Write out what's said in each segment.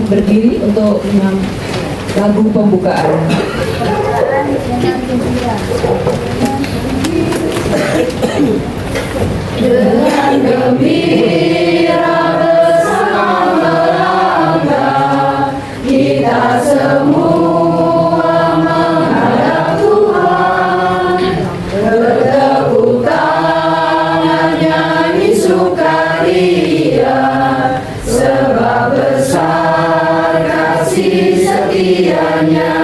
berdiri untuk lagu pembukaan. Dengan gembira bersama melangkah, kita semua menghadap Tuhan, bertepuk tangan nyanyi sukaria, sebab besar kasih setianya.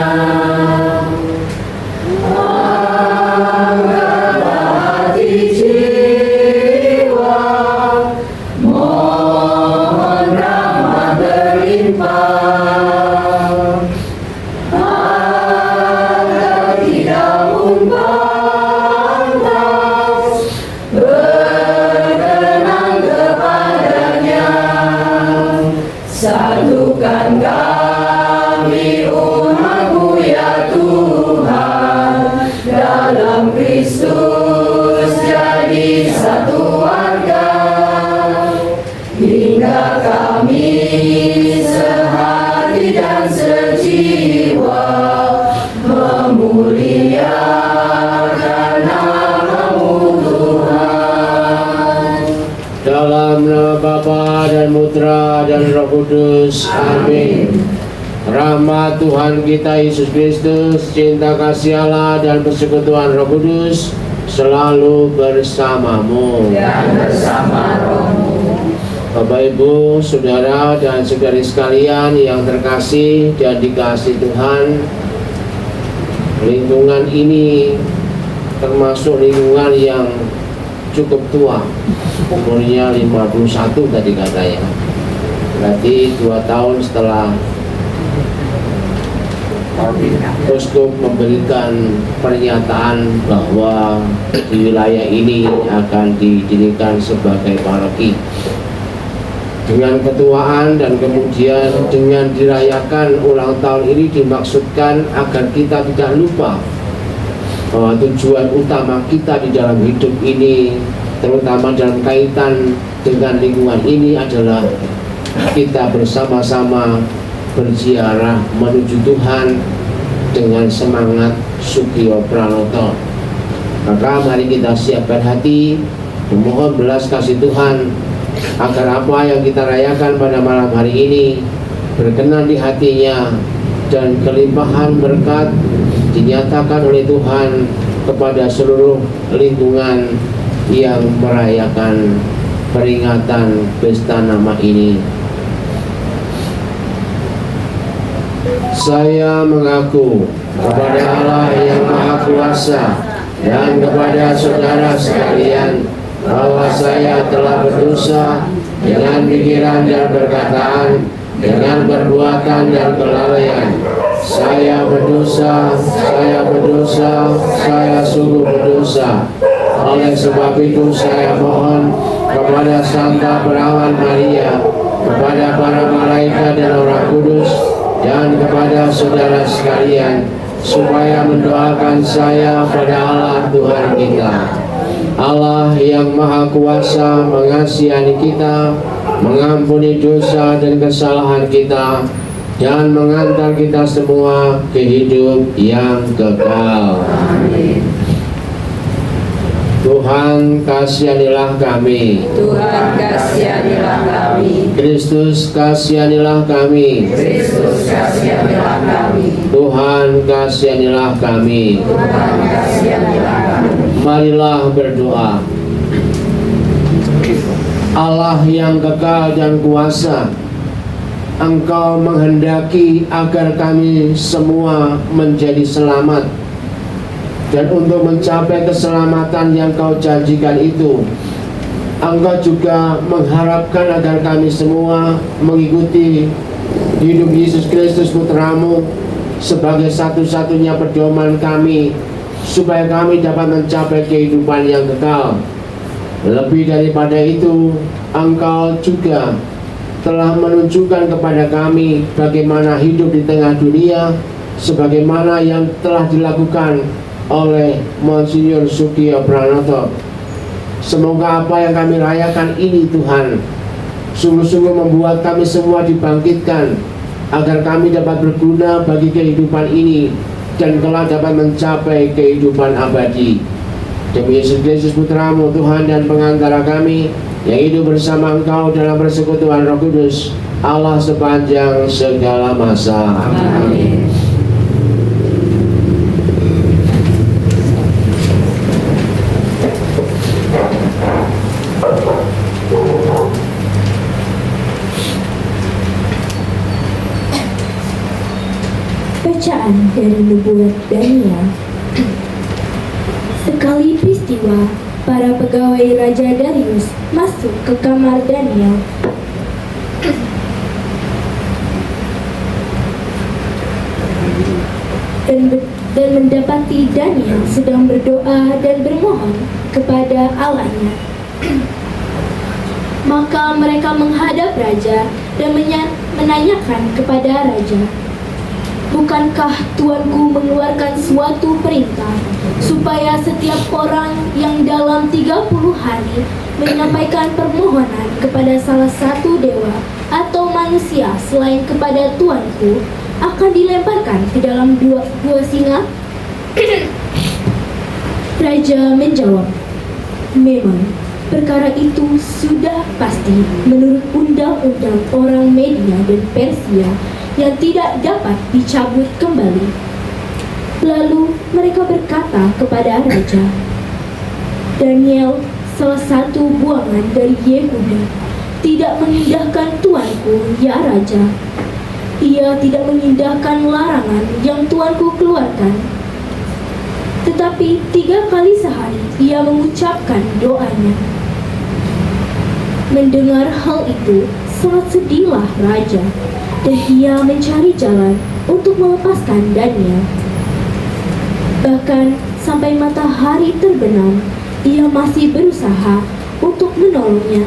Satukan kami umat-Mu ya Tuhan, dalam Kristus jadi satu warga, hingga kami sehati dan sejiwa memuliakan nama-Mu Tuhan. Dalam nama Bapa dan Putra dan Roh Kudus. Amin. Rahmat Tuhan kita Yesus Kristus, cinta kasih Allah dan persekutuan Roh Kudus selalu bersamamu Dan bersama rohmu. Bapak Ibu, Saudara dan saudari sekalian yang terkasih dan dikasihi Tuhan, lingkungan ini termasuk lingkungan yang cukup tua, umurnya 51 tadi katanya. Berarti 2 tahun setelah Uskup memberikan pernyataan bahwa di wilayah ini akan didirikan sebagai paroki. Dengan ketuaan dan kemudian dengan dirayakan ulang tahun ini dimaksudkan agar kita tidak lupa bahwa tujuan utama kita di dalam hidup ini, terutama dalam kaitan dengan lingkungan ini, adalah kita bersama-sama berziarah menuju Tuhan dengan semangat Sugio Pranoto. Maka mari kita siapkan hati, memohon belas kasih Tuhan agar apa yang kita rayakan pada malam hari ini berkenan di hatinya, dan kelimpahan berkat dinyatakan oleh Tuhan kepada seluruh lingkungan yang merayakan peringatan pesta nama ini. Saya mengaku kepada Allah yang Maha Kuasa dan kepada saudara sekalian bahwa saya telah berdosa dengan pikiran dan perkataan, dengan perbuatan dan kelalaian. Saya berdosa, saya sungguh berdosa. Oleh sebab itu saya mohon kepada Santa Perawan Maria, kepada para malaikat dan orang kudus, dan kepada saudara sekalian, supaya mendoakan saya pada Allah Tuhan kita. Allah yang Maha Kuasa mengasihani kita, mengampuni dosa dan kesalahan kita, dan mengantar kita semua ke hidup yang kekal. Amin. Tuhan kasihanilah kami. Tuhan kasihanilah kami. Kristus kasihanilah kami. Kristus kasihanilah kami. Tuhan kasihanilah kami. Tuhan kasihanilah kami. Marilah berdoa. Allah yang kekal dan kuasa, Engkau menghendaki agar kami semua menjadi selamat. Dan untuk mencapai keselamatan yang Kau janjikan itu, Engkau juga mengharapkan agar kami semua mengikuti hidup Yesus Kristus Putra-Mu sebagai satu-satunya pedoman kami, supaya kami dapat mencapai kehidupan yang kekal. Lebih daripada itu, Engkau juga telah menunjukkan kepada kami bagaimana hidup di tengah dunia, sebagaimana yang telah dilakukan oleh Monsinyur Sugio Pranoto. Semoga apa yang kami rayakan ini, Tuhan, sungguh-sungguh membuat kami semua dibangkitkan agar kami dapat berguna bagi kehidupan ini dan kelak dapat mencapai kehidupan abadi. Demi Yesus Kristus Putramu, Tuhan dan pengantara kami, yang hidup bersama Engkau dalam persekutuan Roh Kudus, Allah sepanjang segala masa. Amin. Bacaan dari nubuat Daniel. Sekali peristiwa, para pegawai Raja Darius masuk ke kamar Daniel. Dan mendapati Daniel sedang berdoa dan bermohon kepada Allahnya. Maka mereka menghadap raja dan menanyakan kepada raja, "Bukankah tuanku mengeluarkan suatu perintah supaya setiap orang yang dalam 30 hari menyampaikan permohonan kepada salah satu dewa atau manusia selain kepada tuanku akan dilemparkan ke dalam gua singa?" Raja menjawab, "Memang perkara itu sudah pasti menurut undang-undang orang Media dan Persia yang tidak dapat dicabut kembali." Lalu mereka berkata kepada raja, "Daniel, salah satu buangan dari Yehuda, tidak mengindahkan tuanku, ya raja. Ia tidak mengindahkan larangan yang tuanku keluarkan. Tetapi 3 kali sehari ia mengucapkan doanya." Mendengar hal itu, sangat sedihlah raja, dan ia mencari jalan untuk melepaskan Daniel. Bahkan sampai matahari terbenam, ia masih berusaha untuk menolongnya.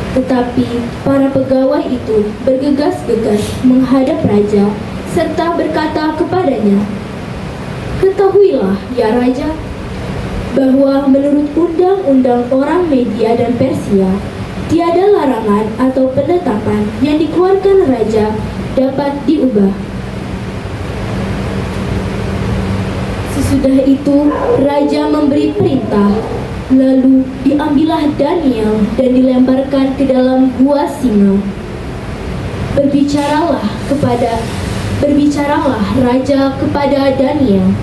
Tetapi para pegawai itu bergegas-gegas menghadap raja serta berkata kepadanya, "Ketahuilah, ya raja, bahwa menurut undang-undang orang Media dan Persia, tiada larangan atau penetapan yang dikeluarkan raja dapat diubah." Sesudah itu, raja memberi perintah, lalu diambillah Daniel dan dilemparkan ke dalam gua singa. Berbicaralah raja kepada Daniel,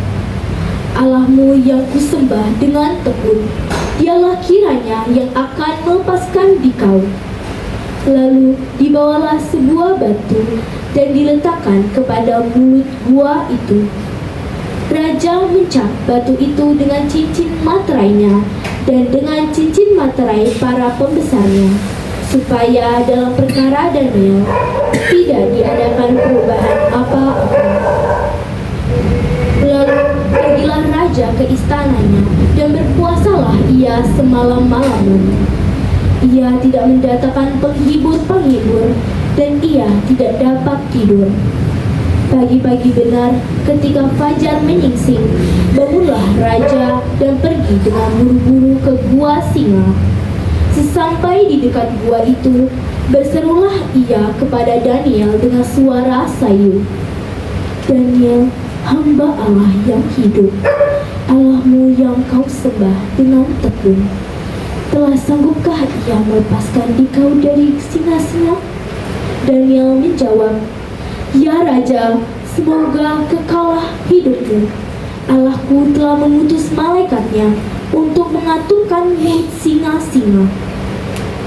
"Allahmu yang kusembah dengan tekun, dialah kiranya yang akan melepaskan dikau." Lalu dibawalah sebuah batu dan diletakkan kepada mulut gua itu. Raja mencap batu itu dengan cincin materainya dan dengan cincin materai para pembesarnya, supaya dalam perkara Daniel tidak diadakan perubahan apa-apa. Lalu pergilah raja ke istananya dan berpuasalah ia semalam-malaman. Ia tidak mendatangkan penghibur-penghibur dan ia tidak dapat tidur. Pagi-pagi benar, ketika fajar menyingsing, bangunlah raja dan pergi dengan buru-buru ke gua singa. Sesampai di dekat gua itu, berserulah ia kepada Daniel dengan suara sayu, "Daniel, hamba Allah yang hidup, Allahmu yang kau sembah dengan tekun, telah sanggupkah ia melepaskan dikau dari singa-singa?" Daniel menjawab, "Ya raja, semoga kekalah hidupmu. Allahku telah mengutus malaikatnya untuk mengatupkan mulut singa-singa.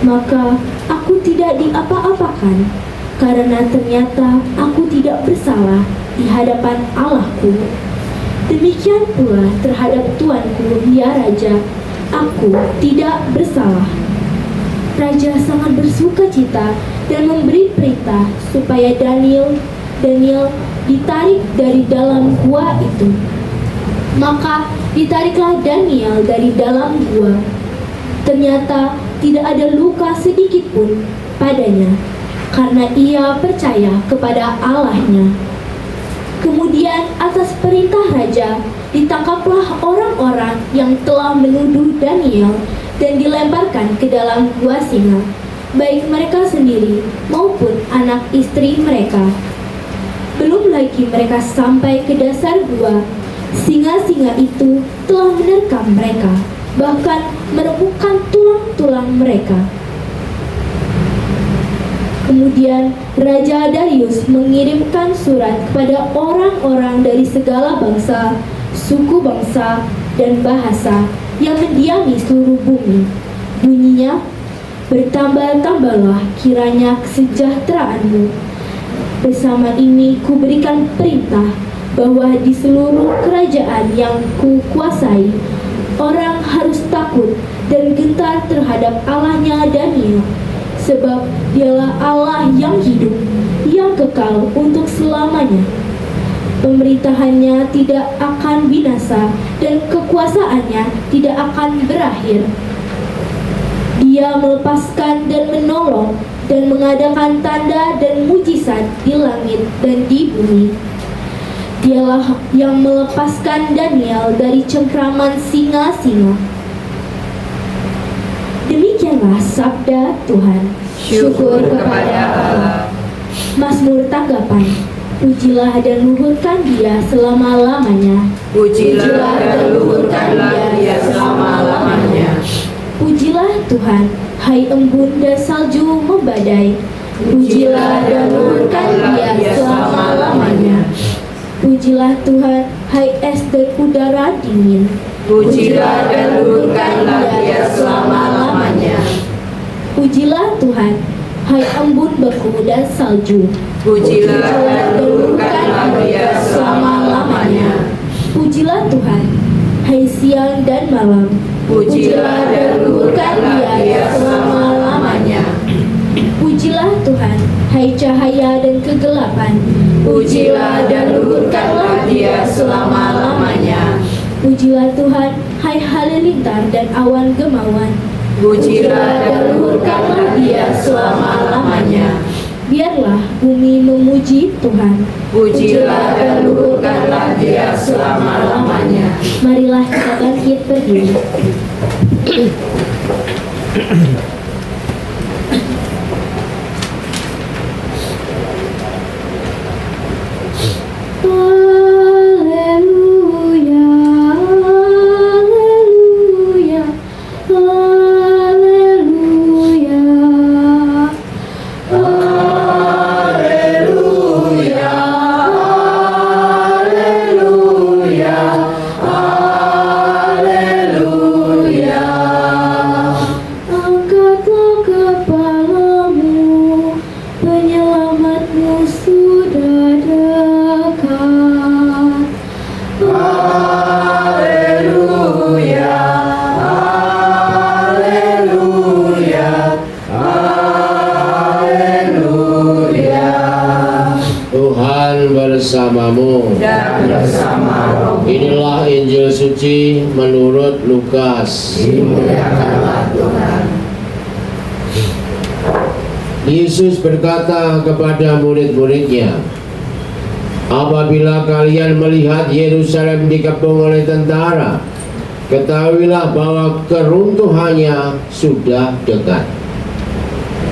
Maka aku tidak diapa-apakan, karena ternyata aku tidak bersalah di hadapan Allahku. Demikian pula terhadap tuanku, ya raja, aku tidak bersalah." Raja sangat bersukacita dan memberi perintah supaya Daniel ditarik dari dalam gua itu. Maka ditariklah Daniel dari dalam gua. Ternyata tidak ada luka sedikit pun padanya, karena ia percaya kepada Allahnya. Kemudian atas perintah raja, ditangkaplah orang-orang yang telah menuduh Daniel dan dilemparkan ke dalam gua singa. baik mereka sendiri maupun anak istri mereka. Belum lagi mereka sampai ke dasar gua, singa-singa itu telah menerkam mereka, bahkan menemukan tulang-tulang mereka. Kemudian Raja Darius mengirimkan surat kepada orang-orang dari segala bangsa, suku bangsa, dan bahasa yang mendiami seluruh bumi. Bunyinya, bertambah-tambahlah kiranya kesejahteraanmu. Bersama ini kuberikan perintah bahwa di seluruh kerajaan yang kukuasai, orang harus takut dan gentar terhadap Allahnya Daniel, sebab dialah Allah yang hidup, yang kekal untuk selamanya. Pemerintahannya tidak akan binasa dan kekuasaannya tidak akan berakhir. Dia melepaskan dan menolong dan mengadakan tanda dan mujizat di langit dan di bumi. Dialah yang melepaskan Daniel dari cengkraman singa-singa. Demikianlah sabda Tuhan. Syukur kepada Allah. Mazmur tanggapan. Pujilah dan luhurkan Dia selama-lamanya. Pujilah dan luhurkanlah Dia selama-lamanya. Pujilah Tuhan, hai embun dan salju membadai. Pujilah dan luhurkan Dia selama-lamanya. Pujilah Tuhan, hai es dan udara dingin. Pujilah dan luhurkanlah Dia selama-lamanya. Pujilah Tuhan, hai embun beku dan salju. Pujilah dan luhurkanlah Dia selama-lamanya. Pujilah Tuhan, hai siang dan malam. Pujilah dan luhurkanlah Dia selama-lamanya. Pujilah Tuhan, hai cahaya dan kegelapan. Pujilah dan luhurkanlah Dia selama-lamanya. Pujilah Tuhan, hai halilintar dan awan gemauan. Pujilah dan luhurkanlah Dia selama-lamanya. Biarlah bumi memuji Tuhan. Pujilah dan luhurkanlah Dia selama-lamanya. Marilah kita bangkit berdiri. Haleluya, haleluya, haleluya. Angkatlah kepalamu, penyelamatmu sudah dekat. Tuhan bersamamu. Dan bersama roh. Inilah Injil suci menurut Lukas. Dimuliakanlah Tuhan. Yesus berkata kepada murid-muridnya, apabila kalian melihat Yerusalem dikepung oleh tentara, ketahuilah bahwa keruntuhannya sudah dekat.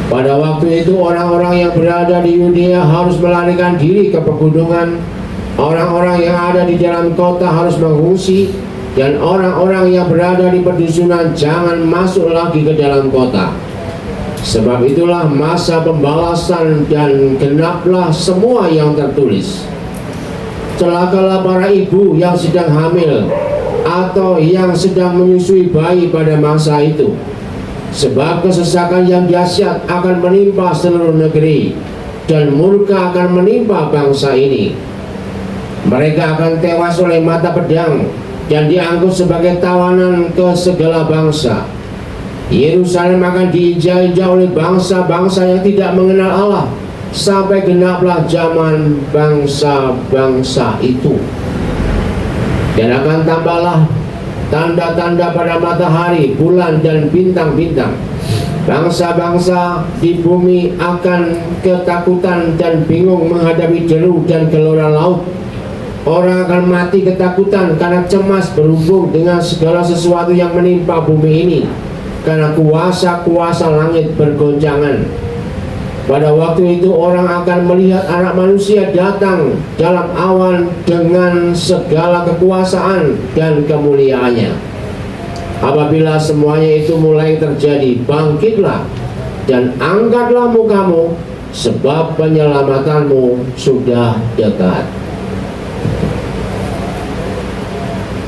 Pada waktu itu orang-orang yang berada di Yudea harus melarikan diri ke pegunungan, orang-orang yang ada di dalam kota harus mengungsi, dan orang-orang yang berada di pedusunan jangan masuk lagi ke dalam kota. Sebab itulah masa pembalasan dan genaplah semua yang tertulis. Celakalah para ibu yang sedang hamil atau yang sedang menyusui bayi pada masa itu. Sebab kesesakan yang dahsyat akan menimpa seluruh negeri, dan murka akan menimpa bangsa ini. Mereka akan tewas oleh mata pedang dan diangkut sebagai tawanan ke segala bangsa. Yerusalem akan diinjak-injak oleh bangsa-bangsa yang tidak mengenal Allah, sampai genaplah zaman bangsa-bangsa itu. Dan akan tambahlah tanda-tanda pada matahari, bulan, dan bintang-bintang. Bangsa-bangsa di bumi akan ketakutan dan bingung menghadapi deru dan gelora laut. Orang akan mati ketakutan karena cemas berhubung dengan segala sesuatu yang menimpa bumi ini. karena kuasa-kuasa langit bergoncangan. Pada waktu itu orang akan melihat Anak Manusia datang dalam awan dengan segala kekuasaan dan kemuliaannya. Apabila semuanya itu mulai terjadi, bangkitlah dan angkatlah mukamu, sebab penyelamatanmu sudah dekat.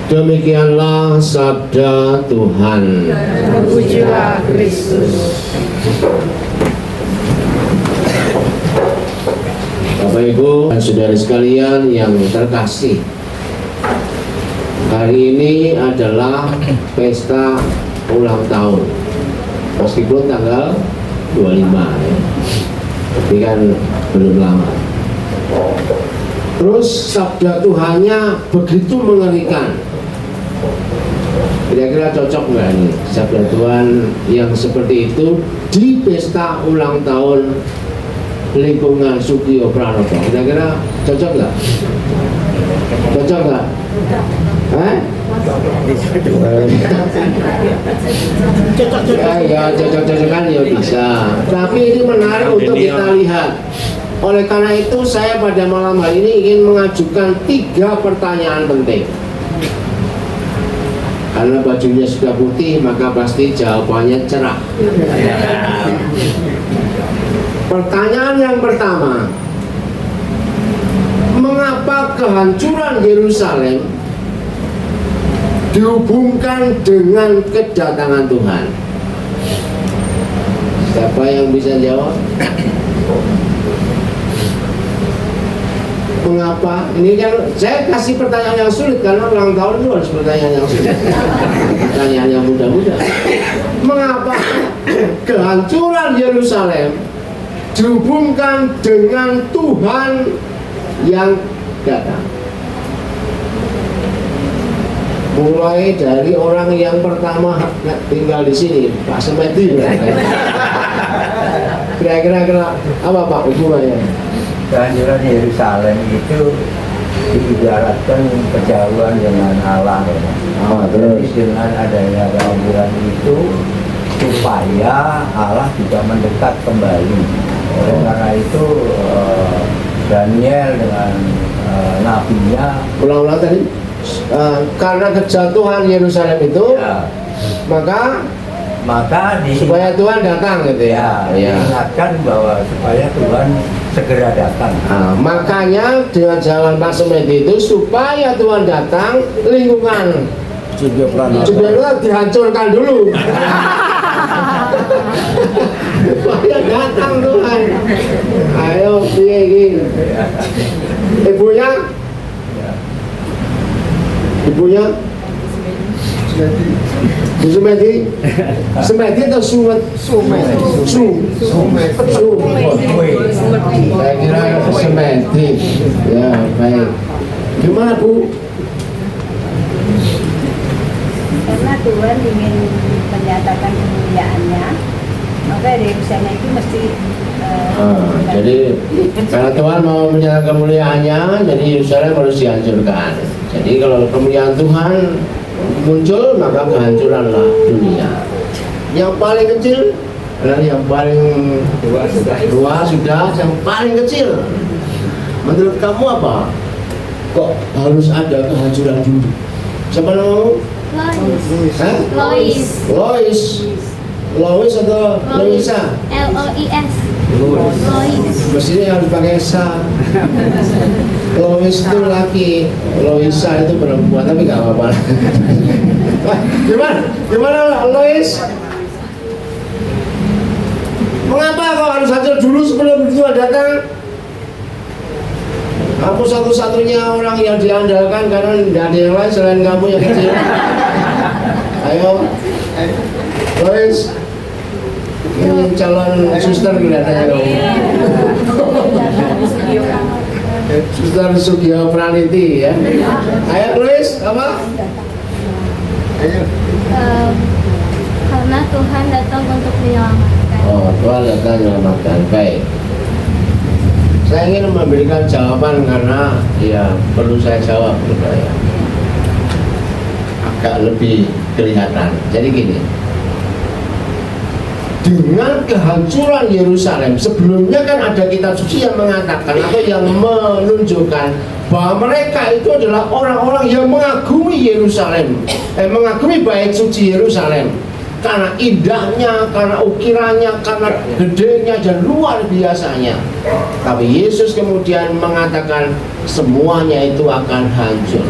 Demikianlah sabda Tuhan. Terpujilah Kristus. Bapak Ibu dan saudara sekalian yang terkasih, hari ini adalah pesta ulang tahun, meskipun tanggal 25 ya. Tapi kan belum lama. Terus sabda Tuhannya begitu mengerikan. Kira-kira cocok nggak nih sabda Tuhan yang seperti itu di pesta ulang tahun lingkungan Sugio Pranoto? Kira-kira cocok nggak? Cocok nggak? Ya cocok-cocokan ya bisa. Tapi ini menarik untuk kita lihat. Oleh karena itu saya pada malam hari ini ingin mengajukan 3 pertanyaan penting. Karena bajunya sudah putih, maka pasti jawabannya cerah. Pertanyaan yang pertama, mengapa kehancuran Yerusalem dihubungkan dengan kedatangan Tuhan? Siapa yang bisa jawab? Mengapa? Ini kan saya kasih pertanyaan yang sulit karena ulang tahun itu harus pertanyaan yang sulit. Pertanyaan yang mudah-mudah. Mengapa kehancuran Yerusalem dihubungkan dengan Tuhan yang datang? Mulai dari orang yang pertama tinggal di sini, Pak Semeti. Kira-kira apa Pak hubungannya? Kehancuran Yerusalem itu diibaratkan kejauhan dengan Allah. Jadi dengan adanya kehancuran itu supaya Allah juga mendekat kembali. Oleh karena itu Daniel dengan nabinya. Ulang-ulang tadi. Karena kejatuhan Yerusalem itu, Ya. maka supaya Tuhan datang gitu ya. diingatkan bahwa supaya Tuhan segera datang. Nah, makanya dengan jalan Pak Semeti itu supaya Tuhan datang, lingkungan Sugio Pranoto dihancurkan dulu. Supaya datang Tuhan. Ayo piye iki? Ibunya Bu Semeti atau Sumet? Saya kira Semeti. Ya baik. Gimana Bu? Karena Tuhan ingin menyatakan kemuliaannya, maka Yerusalem itu mesti jadi karena Tuhan mau menyatakan kemuliaannya, jadi Yerusalem harus dihancurkan. Jadi kalau kemuliaan Tuhan muncul, maka kehancuranlah dunia. Yang paling kecil adalah yang paling luas sudah, yang paling kecil. Menurut kamu apa? Kok harus ada kehancuran dulu? Siapa namamu? Lois. Lois. Lois atau Loisa? Lois. Lois. Mestinya harus pakai sa. Lois itu laki, Loisa itu perempuan, tapi nggak apa-apa. Gimana Lois? Mengapa kau harus hancur dulu sebelum Tuhan datang? Kamu satu-satunya orang yang diandalkan karena tidak ada yang lain selain kamu yang kecil. Ayo, Lois. Ini calon suster kelihatannya kamu. Suster Sugio Praniti ya. Ayo Lois, apa? Ayo. Karena Tuhan datang untuk menyelamatkan. Oh, Tuhan datang menyelamatkan. Baik. Saya ingin memberikan jawaban karena ya perlu saya jawab supaya agak lebih kelihatan. Jadi gini, dengan kehancuran Yerusalem. Sebelumnya kan ada kitab suci yang mengatakan atau yang menunjukkan bahwa mereka itu adalah orang-orang yang mengagumi Yerusalem, mengagumi bait suci Yerusalem karena indahnya, karena ukirannya, karena gedenya dan luar biasanya. Tapi Yesus kemudian mengatakan semuanya itu akan hancur.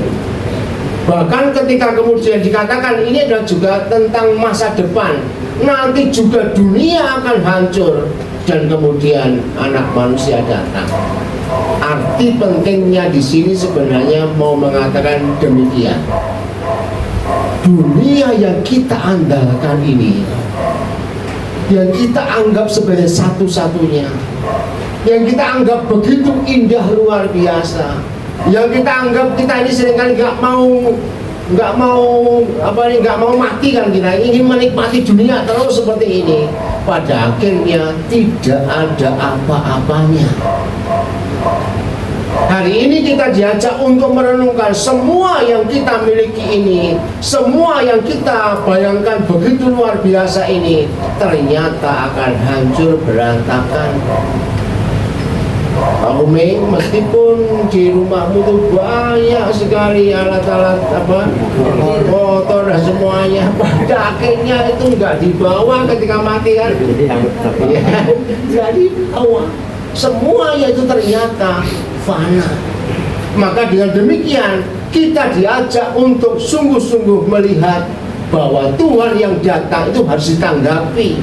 Bahkan ketika kemudian dikatakan ini adalah juga tentang masa depan, nanti juga dunia akan hancur dan kemudian anak manusia datang. Arti pentingnya di sini sebenarnya mau mengatakan demikian. Dunia yang kita andalkan ini, yang kita anggap sebagai satu-satunya, yang kita anggap begitu indah luar biasa, yang kita anggap kita ini seringkali nggak mau mati kan, kita ingin menikmati dunia terus seperti ini. Pada akhirnya tidak ada apa-apanya. Hari ini kita diajak untuk merenungkan semua yang kita miliki ini, semua yang kita bayangkan begitu luar biasa ini ternyata akan hancur berantakan. Pak Uming, meskipun di rumahmu itu banyak sekali alat-alat motor dan semuanya, pada akhirnya itu nggak dibawa ketika mati kan? Nggak dibawa. Semuanya itu ternyata fana. Maka dengan demikian kita diajak untuk sungguh-sungguh melihat bahwa Tuhan yang datang itu harus ditanggapi.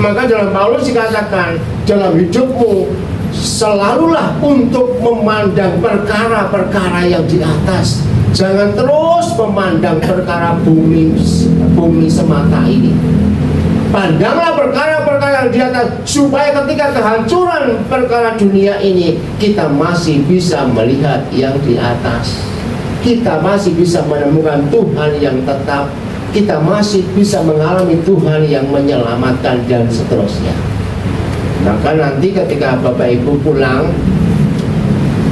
Maka dalam Paulus dikatakan, dalam hidupmu selalulah untuk memandang perkara-perkara yang di atas. Jangan terus memandang perkara bumi semata ini. Pandanglah perkara-perkara yang di atas, supaya ketika kehancuran perkara dunia ini, kita masih bisa melihat yang di atas. Kita masih bisa menemukan Tuhan yang tetap. Kita masih bisa mengalami Tuhan yang menyelamatkan dan seterusnya. Maka nanti ketika Bapak Ibu pulang,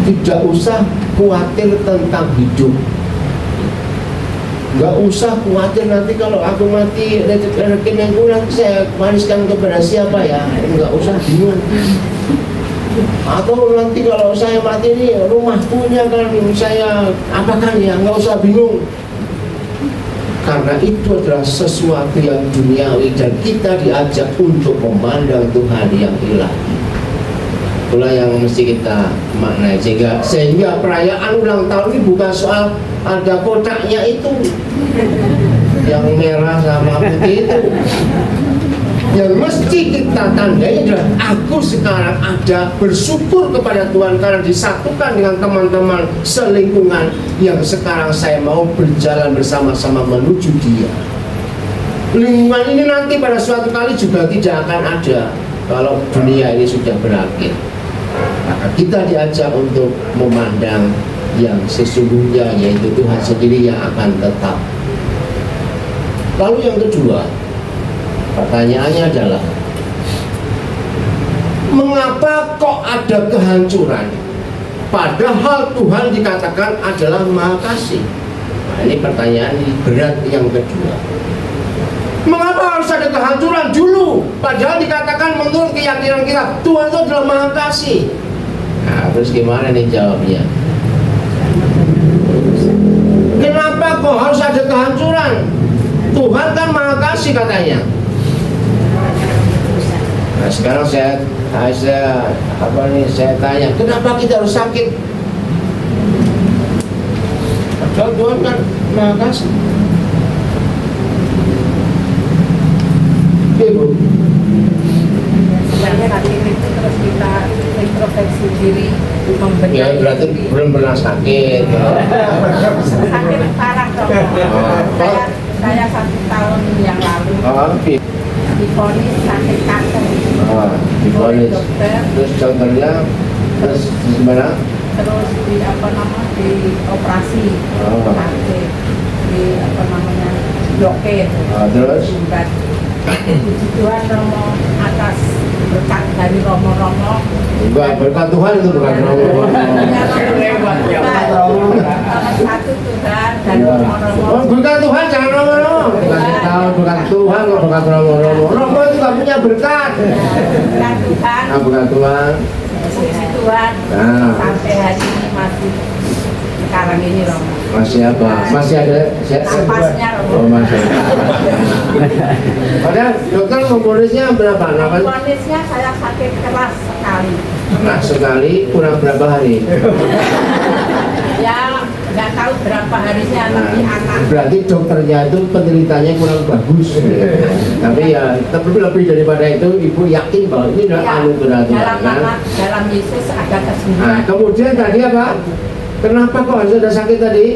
tidak usah khawatir tentang hidup. Nggak usah khawatir nanti kalau aku mati rezekinya yang kurang saya wariskan kepada siapa ya. Nggak usah bingung. Atau nanti kalau saya mati ini rumah punya kan saya apakan ya. Nggak usah bingung. Karena itu adalah sesuatu yang duniawi dan kita diajak untuk memandang Tuhan yang ilahi. Itulah yang mesti kita maknai. Sehingga perayaan ulang tahun ini bukan soal ada kotaknya itu yang merah sama putih itu. Yang mesti kita tandai adalah aku sekarang ada bersyukur kepada Tuhan karena disatukan dengan teman-teman selingkungan yang sekarang saya mau berjalan bersama-sama menuju Dia. Lingkungan ini nanti pada suatu kali juga tidak akan ada kalau dunia ini sudah berakhir. Maka kita diajak untuk memandang yang sesungguhnya, yaitu Tuhan sendiri yang akan tetap. Lalu yang kedua, pertanyaannya adalah mengapa kok ada kehancuran padahal Tuhan dikatakan adalah Maha Kasih? Nah, ini pertanyaan berat yang kedua. Mengapa harus ada kehancuran dulu padahal dikatakan menurut keyakinan kita Tuhan itu adalah Maha Kasih? Nah, terus gimana nih jawabnya? Kenapa kok harus ada kehancuran? Tuhan kan Maha Kasih katanya. Nah, sekarang saya tanya, kenapa kita harus sakit? Padahal Tuhan kan Maha Kasih. Ibu. Sebenarnya nanti itu terus kita introspeksi diri, membenahi Ya berarti diri. belum pernah sakit. Sakit parah dong. Saya 1 tahun yang lalu divonis sakit kanker. Divonis. Dokter, Terus dokternya terus gimana? terus di operasi sakit, blokir. Terus? Obat. Puji Tuhan Romo atas berkat dari Romo-Romo. Enggak, berkat Tuhan itu bukan Romo. Salah satu Tuhan dari Romo-Romo. Oh, bukan Tuhan, jangan romo-romo. Bukan Tuhan kok bukan romo-romo. Romo itu gak punya berkat. Bukan Tuhan, Bukan Tuhan. puji Tuhan. Nah. Sampai hari ini masih sekarang ini Romo. Masih apa? Masih ada Napasnya Oh, Romo. masih. Padahal dokter memponisnya berapa? Ponisnya saya sakit keras sekali. Nah, sekali kurang berapa hari? Ya nggak tahu berapa harinya tapi anak. Berarti dokternya itu penderitanya kurang bagus. Tapi ya lebih daripada itu ibu yakin bahwa ini adalah Ya, anugerah Tuhan dalam kan? nama dalam Yesus ada Nah, kesembuhan. kemudian tadi apa? Kenapa kok harus ada sakit tadi?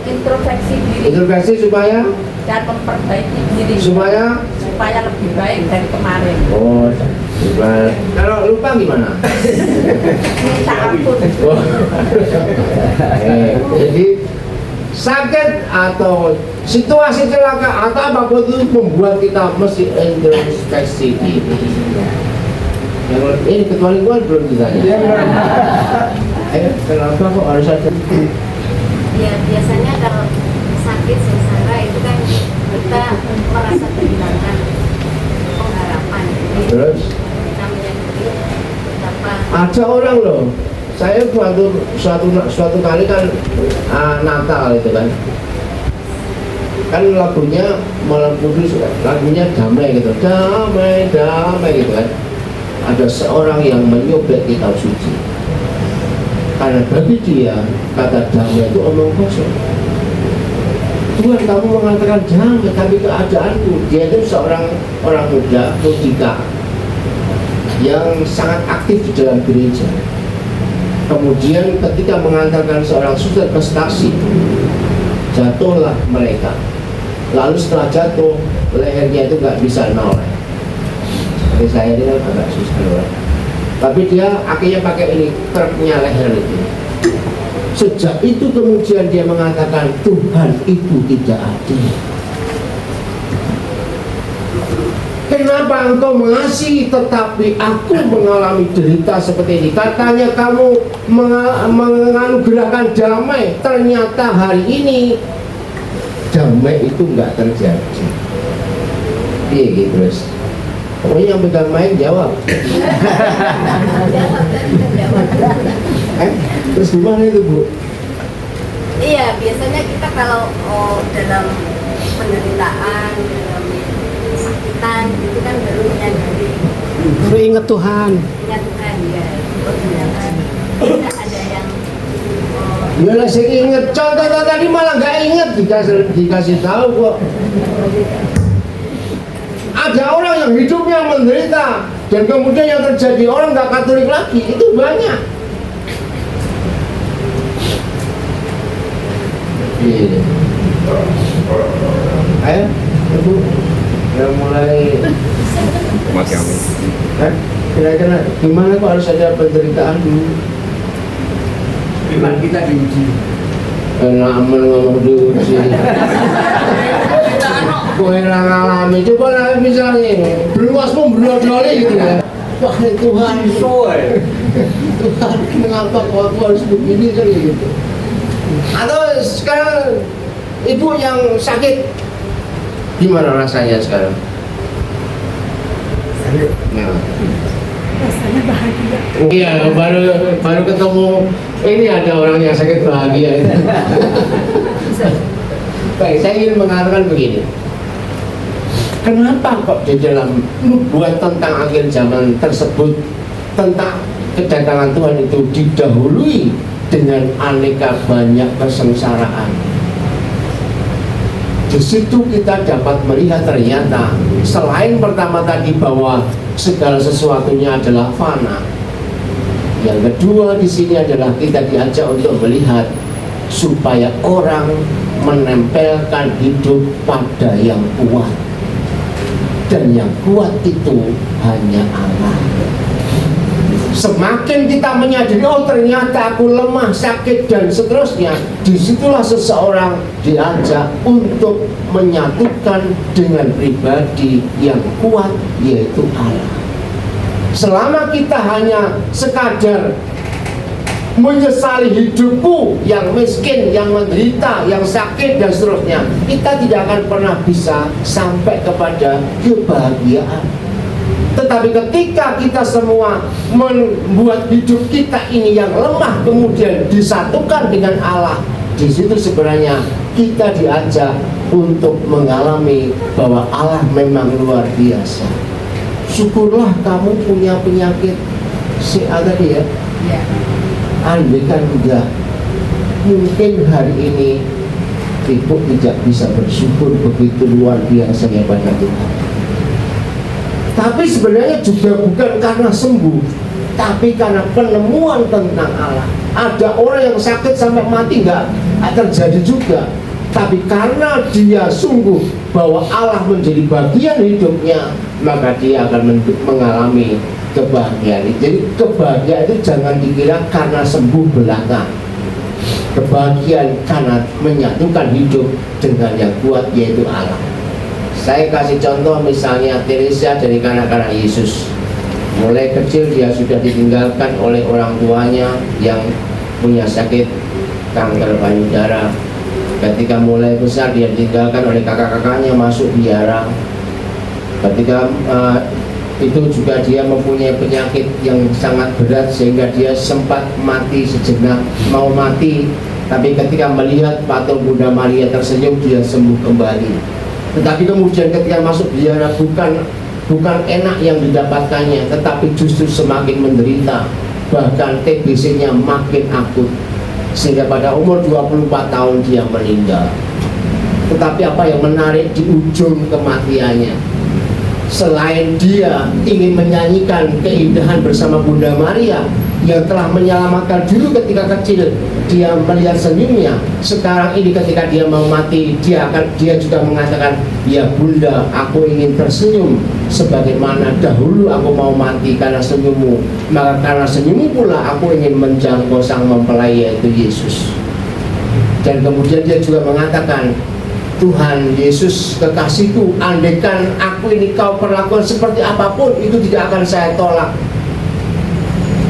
Introspeksi diri Introspeksi supaya dan memperbaiki diri supaya lebih baik dari kemarin. oh supaya kalau lupa gimana? Minta ampun. Oh. Jadi sakit atau situasi celaka atau apapun itu membuat kita mesti introspeksi diri. Yang ini ketua lingkungan belum ditanya. Kenapa kok harus ada? Ya biasanya kalau sakit sengsara itu kan kita merasa kehilangan pengharapan. Jadi Terus kita menyadari betapa ada orang loh. Saya suatu kali kan Natal itu kan lagunya Malam Kudus, lagunya damai gitu, damai gitu kan. Ada seorang yang menyobek kitab suci. Karena bagi dia kata damai itu omong kosong. Tuhan kamu mengatakan damai, tapi keadaanku. Dia itu seorang orang muda, mudika, yang sangat aktif di dalam gereja. Kemudian ketika mengantarkan seorang suster ke stasiun, jatuhlah mereka. Lalu setelah jatuh, lehernya itu nggak bisa noleh. Seperti saya ini kan agak susah. Tapi dia akhirnya pakai ini truknya leher itu. Sejak itu kemudian dia mengatakan Tuhan itu tidak adil. Kenapa engkau mengasihi tetapi aku mengalami derita seperti ini? Katanya kamu menganugerahkan damai, ternyata hari ini damai itu enggak terjadi. Iya gitu terus. Pokoknya yang pegang mic jawab. Terus gimana itu Bu? iya biasanya kita kalau dalam penderitaan, dalam kesakitan itu kan baru menyadari Baru ingat Tuhan. ingat Tuhan ya. Jangan tidak ada yang Ya lah saya inget, contoh tadi malah nggak inget dikasih tahu kok. Ada orang yang hidupnya menderita dan kemudian yang terjadi orang nggak Katolik lagi, itu banyak. Iya. Ayo, ibu, udah mulai. Kira-kira gimana kok harus ada penderitaan dulu? Iman kita diuji. Enak aman ngomong diuji. Kowe ra ngalami, coba lah misalnya berluasmu berlari gitu ya. Wah Tuhan, Tuhan kenapa kok aku harus begini kan gitu. Atau sekarang ibu yang sakit, gimana rasanya sekarang? Nah. Rasanya bahagia. Iya, baru ketemu ini ada orang yang sakit bahagia. Baik, saya ingin mengatakan begini. Kenapa kok di dalam nubuat tentang akhir zaman tersebut, tentang kedatangan Tuhan itu didahului dengan aneka banyak kesengsaraan? Di situ kita dapat melihat ternyata selain pertama tadi bahwa segala sesuatunya adalah fana, yang kedua di sini adalah kita diajak untuk melihat supaya orang menempelkan hidup pada yang kuat, dan yang kuat itu hanya Allah. Semakin kita menyadari, oh ternyata aku lemah, sakit dan seterusnya, disitulah seseorang diajak untuk menyatukan dengan pribadi yang kuat, yaitu Allah. Selama kita hanya sekadar menyesali hidupku yang miskin, yang menderita, yang sakit dan seterusnya, kita tidak akan pernah bisa sampai kepada kebahagiaan. Tetapi ketika kita semua membuat hidup kita ini yang lemah kemudian disatukan dengan Allah, di situ sebenarnya kita diajak untuk mengalami bahwa Allah memang luar biasa. Syukurlah kamu punya penyakit si tadi ya. Ya. Andaikan enggak, mungkin hari ini Ibu tidak bisa bersyukur begitu luar biasanya pada Tuhan. Tapi sebenarnya juga bukan karena sembuh, tapi karena penemuan tentang Allah. Ada orang yang sakit sampai mati enggak terjadi juga, tapi karena dia sungguh bahwa Allah menjadi bagian hidupnya, maka dia akan mengalami kebahagiaan. Jadi kebahagiaan itu jangan dikira karena sembuh belaka. Kebahagiaan karena menyatukan hidup dengan yang kuat, yaitu Allah. Saya kasih contoh misalnya Teresa dari kanak-kanak Yesus. Mulai kecil dia sudah ditinggalkan oleh orang tuanya yang punya sakit kanker payudara. Ketika mulai besar dia ditinggalkan oleh kakak-kakaknya masuk biara. Ketika itu juga dia mempunyai penyakit yang sangat berat sehingga dia sempat mati sejenak, mau mati, tapi ketika melihat patung Bunda Maria tersenyum dia sembuh kembali. Tetapi kemudian ketika masuk biara bukan enak yang didapatkannya, tetapi justru semakin menderita, bahkan TBC-nya makin akut sehingga pada umur 24 tahun dia meninggal. Tetapi apa yang menarik di ujung kematiannya, selain dia ingin menyanyikan keindahan bersama Bunda Maria yang telah menyelamatkan dulu ketika kecil, dia melihat senyumnya. Sekarang ini ketika dia mau mati, dia juga mengatakan, ya Bunda, aku ingin tersenyum sebagaimana dahulu aku mau mati karena senyummu. Maka karena senyummu pula aku ingin menjangkau sang mempelai, yaitu Yesus. Dan kemudian dia juga mengatakan, Tuhan Yesus kekasihku, andaikan aku ini kau perlakukan seperti apapun, itu tidak akan saya tolak.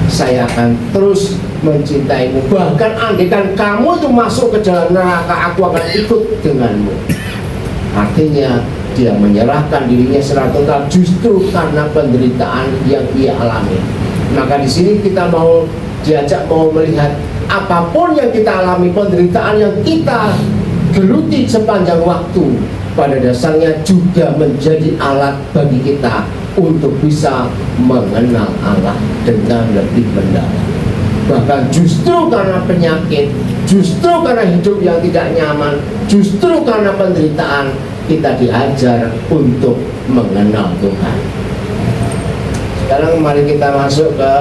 Saya akan terus mencintaimu. Bahkan andaikan kamu itu masuk ke dalam neraka, aku akan ikut denganmu. Artinya dia menyerahkan dirinya secara total justru karena penderitaan yang ia alami. Maka di sini kita mau diajak mau melihat apapun yang kita alami, penderitaan yang kita geluti sepanjang waktu, pada dasarnya juga menjadi alat bagi kita untuk bisa mengenal Allah dengan lebih mendalam. Bahkan justru karena penyakit, justru karena hidup yang tidak nyaman, justru karena penderitaan, kita diajar untuk mengenal Tuhan. Sekarang mari kita masuk ke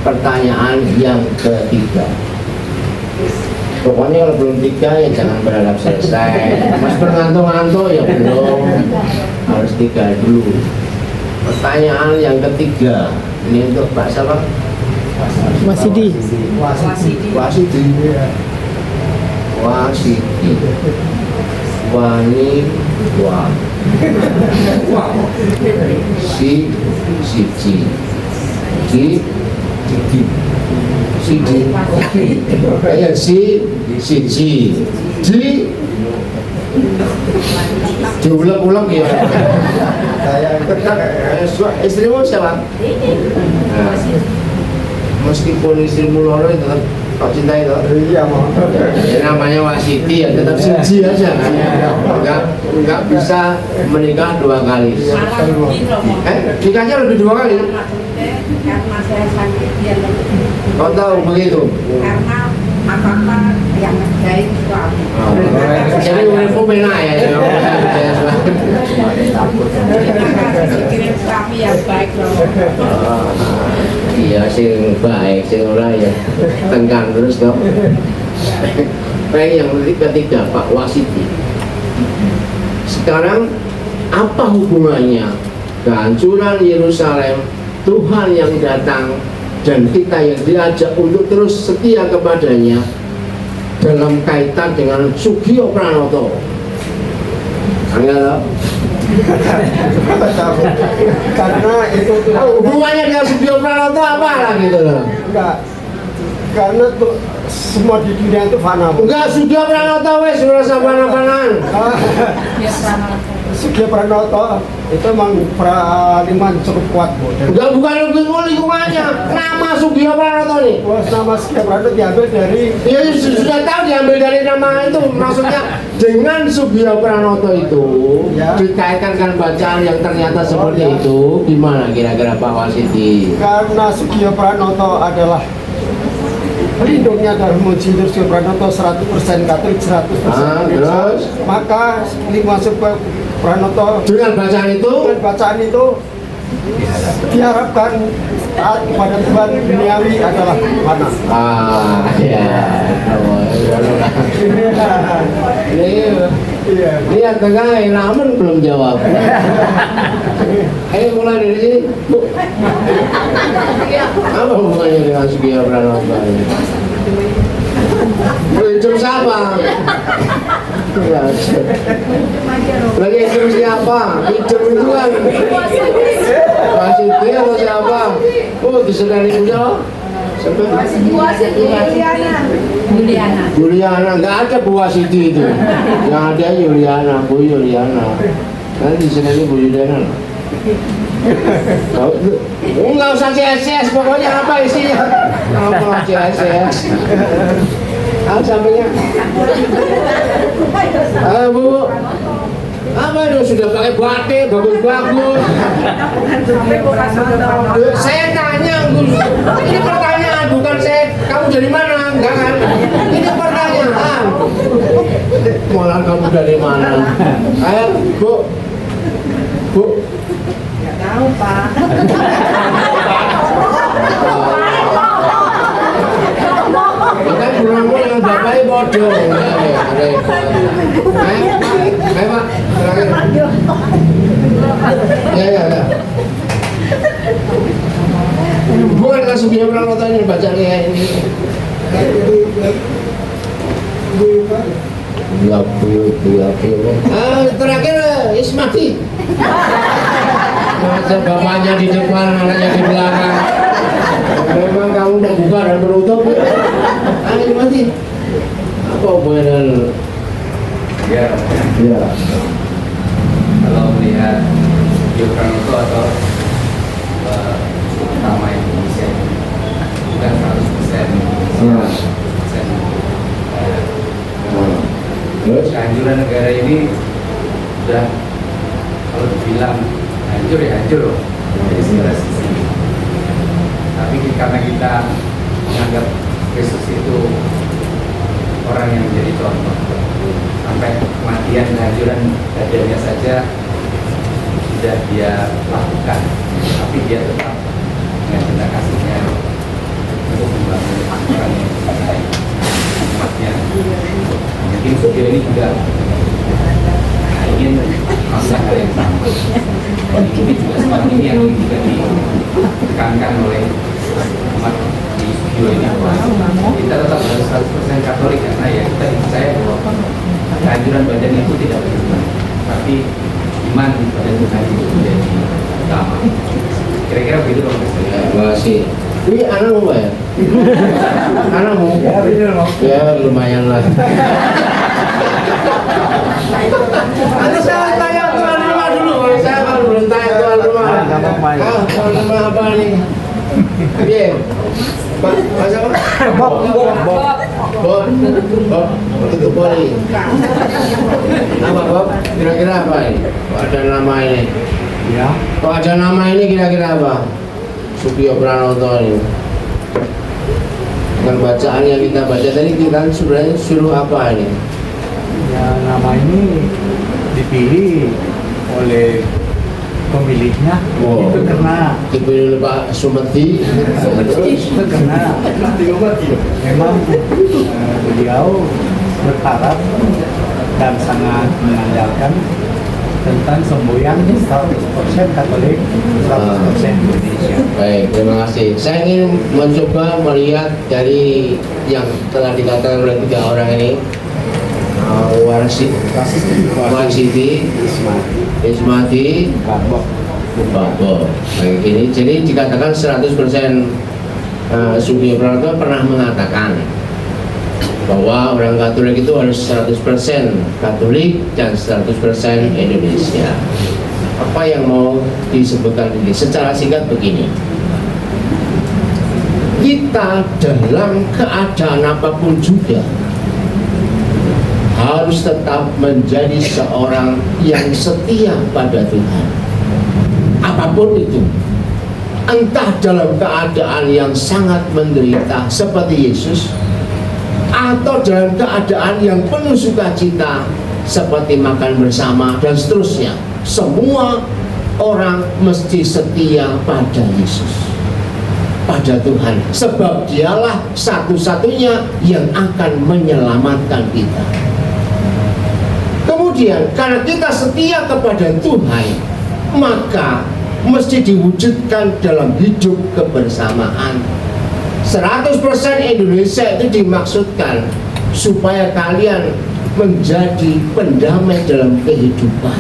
pertanyaan yang ketiga. Pokoknya kalau belum 3 ya jangan berharap selesai. Mas berngantuk-ngantuk ya belum, harus 3 dulu. Pertanyaan yang ketiga, ini untuk Pak siapa? Wasidi. Wasidi. Wani wa. Siji. Kayak siji diulang-ulang ya. Istrimu siapa? Nah, meskipun istrimu loro tetap kau cintai toh? Iya, namanya Wasiti ya, tetap siji aja kan. Enggak bisa menikah 2 kali. Nikahnya lebih 2 kali. Karena saya sakit dia lebih. Kau tahu begitu? Karena apa-apa yang ngerjain suami. Jadi uripmu penak ya. Terima kasih kirim suami yang baik loh. Iya, sing baik, sing ora ya tenggang terus toh. Baik, yang ketiga Pak Wasiti. Sekarang apa hubungannya kehancuran Yerusalem, Tuhan yang datang, dan kita yang diajak untuk terus setia kepadanya dalam kaitan dengan Sugio Pranoto? Enggak Karena itu hubungannya dengan Sugio Pranoto apa lah gitu loh? enggak. Karena tuh semua di dunia itu fana. Enggak, Sugio Pranoto wes merasa panah-panahan. Dia Pranoto. Sugio Pranoto itu emang lingkungan cukup kuat, Bu. Enggak, bukan lingkungannya. Nama Sugio Pranoto nih. Bos nama Sugio Pranoto diambil dari Ya sudah tahu diambil dari nama itu. Maksudnya dengan Sugio Pranoto itu Ya. dikaitkan dengan bacaan yang ternyata seperti ya. itu. Gimana kira-kira Pak Wasiti? karena Sugio Pranoto adalah pelindungnya dari Monsignor Sugio Pranoto 100% Katolik, 100% Kristen. Terus Maka lingkungan Sugio Pranoto dengan bacaan itu dengan bacaan itu diharapkan taat kepada Tuhan duniawi adalah mana? ya. Ini yang tengah namun belum jawab. Ayo mulai dari sini, Bu. Apa hubungannya dengan Sugio Pranoto? Hidup siapa? Ya, lagi hidup siapa? Hidup itu kan Wasiti atau siapa? Oh, disedari punya Juliana, nggak ada Bu Wasiti itu. Yang ada Juliana, Bu Juliana. Nanti disedari Bu Juliana. Nggak usah CSS, pokoknya apa isinya? Apa CSS? Sampainya. Bu, apa itu sudah pakai batik bagus-bagus? Saya tanya, ini pertanyaan bukan saya. Kamu dari mana? Enggak kan? Ini pertanyaan. Malah kamu dari mana? Ayo, Bu. Bu. Nggak tahu, Pak. Bukan burungmu yang bapaknya bodoh. Ayo Pak, terakhir. Ya. Bukan dengan Sugio Pranoto ini bacanya ini. Terakhir Ismati. Masa bapaknya di depan, anaknya di belakang. Memang kamu membuka dan menutup. Ayo mati. Apa hubungannya dengan Ya, kalau melihat Sugio Pranoto atau nama Indonesia bukan 100% Terus? kehancuran negara ini sudah kalau dibilang hancur ya hancur loh dari segala sisi. Tapi karena kita menganggap Yesus itu orang yang menjadi contoh, sampai kematian kehancuran dadanya saja sudah dia lakukan, tapi dia tetap dengan cinta kasihnya untuk membangun orang yang baik umatnya. Mungkin Sugio ini juga ingin melakukan hal yang sama. Dan ini juga sekarang ini yang juga ditekankan oleh umat di Sugio ini, bahwa kita tetap harus 100% Katolik, karena ya kita percaya bahwa kehancuran badan itu tidak berubah, tapi iman dan Tuhan itu menjadi utama. Kira-kira begitu dong, Mas. Ya, terima kasih. Ini anakmu Pak ya? Anakmu? Ya, lumayan lah. Nanti saya tanya tuan rumah dulu. Saya kan belum tanya tuan rumah. Tuan rumah apa nih? Iya. Pak, masa apa? Bob. Itu boleh. Nama Bob? Kira-kira apa ini? Kok ada nama ini? ya Kok ada nama ini kira-kira apa? Sugio Pranoto ini. Dengan bacaan yang kita baca tadi, kita sebenarnya suruh apa ini? Ya, nama ini dipilih oleh pemiliknya. Oh. Itu karena Dipilih oleh Pak Sumedi. itu karena memang beliau berharap dan sangat mengandalkan tentang semboyan 100% Katolik, 100% Indonesia. Baik, terima kasih. Saya ingin mencoba melihat dari yang telah dikatakan oleh 3 orang ini. Wasiti, Ismati, Babo. Baik, ini jadi dikatakan 100% Sugio Pranoto pernah mengatakan bahwa orang Katolik itu harus 100% Katolik dan 100% Indonesia. Apa yang mau disebutkan ini? Secara singkat begini, kita dalam keadaan apapun juga harus tetap menjadi seorang yang setia pada Tuhan. Apapun itu, entah dalam keadaan yang sangat menderita seperti Yesus, atau dalam keadaan yang penuh sukacita seperti makan bersama dan seterusnya, semua orang mesti setia pada Yesus, pada Tuhan, sebab dialah satu-satunya yang akan menyelamatkan kita. Kemudian karena kita setia kepada Tuhan, maka mesti diwujudkan dalam hidup kebersamaan. 100% Indonesia itu dimaksudkan supaya kalian menjadi pendamai dalam kehidupan.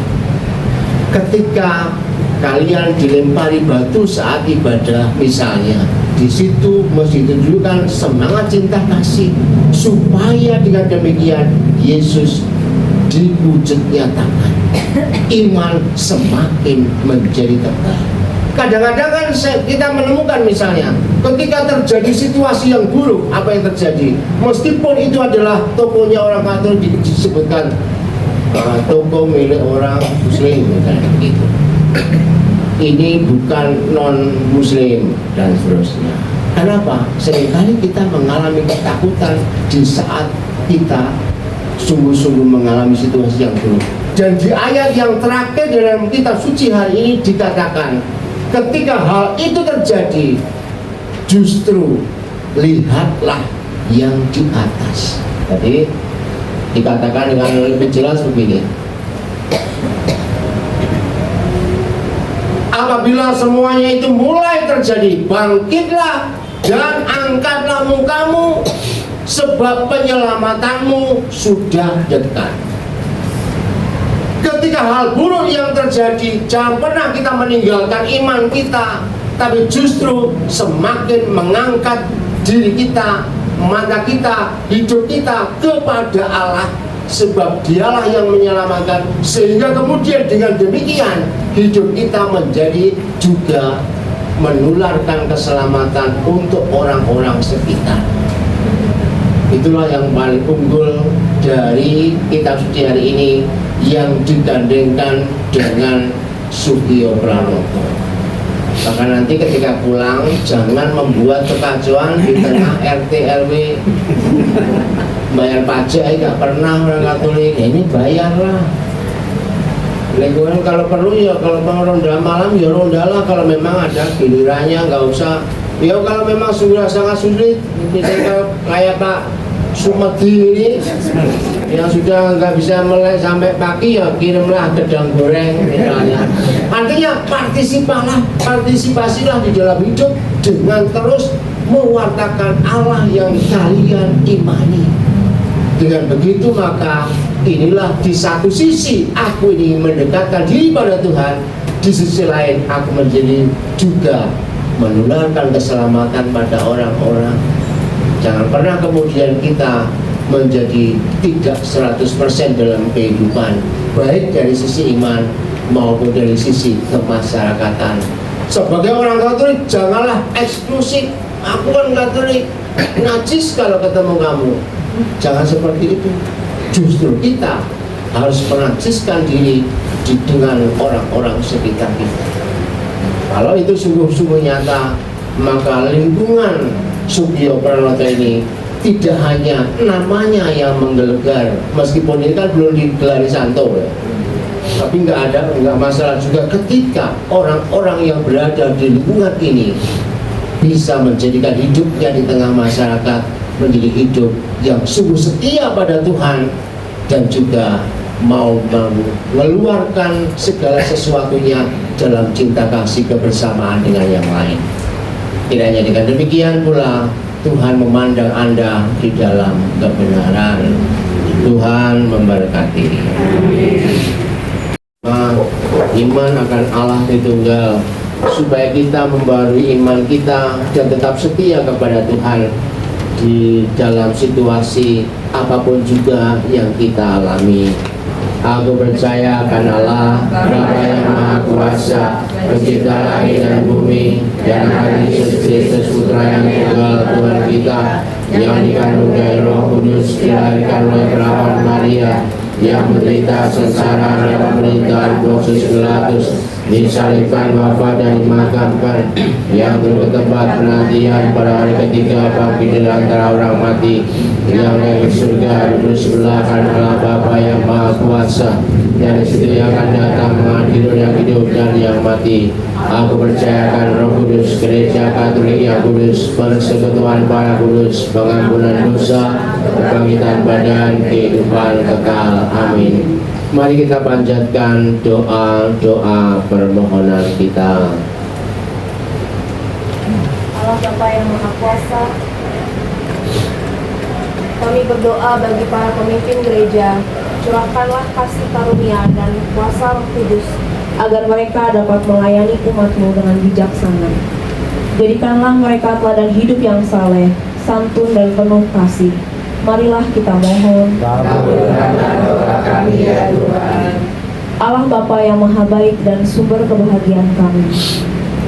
Ketika kalian dilempari batu saat ibadah misalnya, di situ mesti tunjukkan semangat cinta kasih, supaya dengan demikian Yesus diwujud nyatakan, iman semakin menjadi tegar. Kadang-kadang kan kita menemukan misalnya ketika terjadi situasi yang buruk, apa yang terjadi? Meskipun itu adalah tokonya orang Katolik, disebutkan toko milik orang Muslim, gitu. Ini bukan non Muslim dan seterusnya. Kenapa? Seringkali kita mengalami ketakutan di saat kita sungguh-sungguh mengalami situasi yang buruk. Dan di ayat yang terakhir dalam kitab suci hari ini dikatakan, ketika hal itu terjadi, justru lihatlah yang di atas. Jadi dikatakan dengan lebih jelas begini, apabila semuanya itu mulai terjadi, bangkitlah dan angkatlah mukamu, sebab penyelamatanmu sudah dekat. Ketika hal buruk yang terjadi, jangan pernah kita meninggalkan iman kita, tapi justru semakin mengangkat diri kita, mata kita, hidup kita kepada Allah, sebab dialah yang menyelamatkan, sehingga kemudian dengan demikian hidup kita menjadi juga menularkan keselamatan untuk orang-orang sekitar. Itulah yang paling unggul dari kitab suci hari ini yang digandengkan dengan Sugio Pranoto. Maka nanti ketika pulang jangan membuat kekacauan di tengah RT RW. Bayar pajak nggak pernah orang Katolik, ini bayarlah. Lingkungan kalau perlu ya, kalau mau ronda malam ya rondalah, kalau memang ada gilirannya, nggak usah. Ya kalau memang sudah sangat sulit, misalnya kayak Pak Sumedi ini yang sudah nggak bisa melek sampai pagi, ya kirimlah gedang goreng misalnya. Artinya partisipasilah di dalam hidup dengan terus mewartakan Allah yang kalian imani. Dengan begitu maka inilah di satu sisi aku ini mendekatkan diri pada Tuhan, di sisi lain aku menjadi juga menularkan keselamatan pada orang-orang. Jangan pernah kemudian kita menjadi tidak 100% dalam kehidupan, baik dari sisi iman maupun dari sisi kemasyarakatan. Sebagai orang Katolik janganlah eksklusif, aku kan Katolik, najis kalau ketemu kamu. Jangan seperti itu. Justru kita harus menajiskan diri dengan orang-orang sekitar kita. Kalau itu sungguh-sungguh nyata, maka lingkungan Sugio Pranoto ini tidak hanya namanya yang menggelegar, meskipun ini kan belum digelari santo ya. Tapi nggak masalah juga ketika orang-orang yang berada di lingkungan ini bisa menjadikan hidupnya di tengah masyarakat menjadi hidup yang sungguh setia pada Tuhan dan juga mau mengeluarkan segala sesuatunya dalam cinta kasih kebersamaan dengan yang lain. Tidak hanya dengan demikian pula Tuhan memandang Anda di dalam kebenaran. Tuhan memberkati. Iman akan Allah Tritunggal supaya kita membarui iman kita dan tetap setia kepada Tuhan di dalam situasi apapun juga yang kita alami. Aku percaya akan Allah, Bapa yang Maha Kuasa, Pencipta langit dan bumi, dan akan Yesus Kristus Putra yang tunggal Tuhan kita, yang dikandung dari Roh Kudus, dilahirkan oleh perawan Maria, yang menderita sengsara dalam pemerintahan Pontius Pilatus, disalibkan, wafat dan dimakamkan, yang turun ke tempat penantian pada hari ketiga, bangkit dari antara orang mati, yang naik ke surga duduk sebelah kanan Allah Bapa yang Maha Kuasa, dan di situ yang akan datang mengadili yang hidup dan yang mati. Aku percayakan Roh Kudus, Gereja Katolik yang kudus, persekutuan para kudus, pengampunan dosa, kebangkitan badan, kehidupan kekal. Amin. Mari kita panjatkan doa permohonan kita. Allah Bapa yang Maha Kuasa, kami berdoa bagi para pemimpin gereja, curahkanlah kasih karunia dan kuasa Roh Kudus agar mereka dapat melayani umat-Mu dengan bijaksana. Jadikanlah mereka teladan hidup yang saleh, santun dan penuh kasih. Marilah kita mohon. Kabulkanlah doa kami ya Tuhan. Allah Bapa yang Maha Baik dan sumber kebahagiaan kami,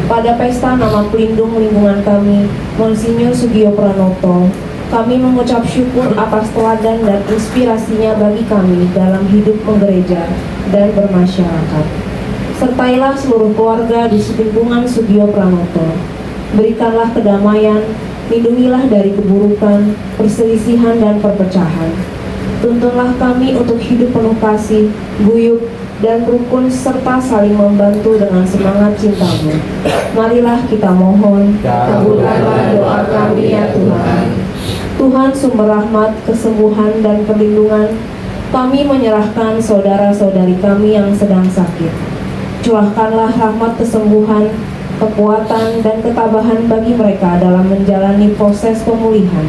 pada pesta nama pelindung lingkungan kami, Monsinyur Sugio Pranoto, kami mengucap syukur atas teladan dan inspirasinya bagi kami dalam hidup menggereja dan bermasyarakat. Sertailah seluruh keluarga di lingkungan Sugio Pranoto. Berikanlah kedamaian, lindungilah dari keburukan, perselisihan dan perpecahan. Tuntunlah kami untuk hidup penuh kasih, guyup, dan rukun serta saling membantu dengan semangat cinta-Mu. Marilah kita mohon. Kabulkanlah doa kami ya Tuhan. Tuhan sumber rahmat, kesembuhan, dan perlindungan, kami menyerahkan saudara-saudari kami yang sedang sakit. Curahkanlah rahmat kesembuhan, kekuatan, dan ketabahan bagi mereka dalam menjalani proses pemulihan.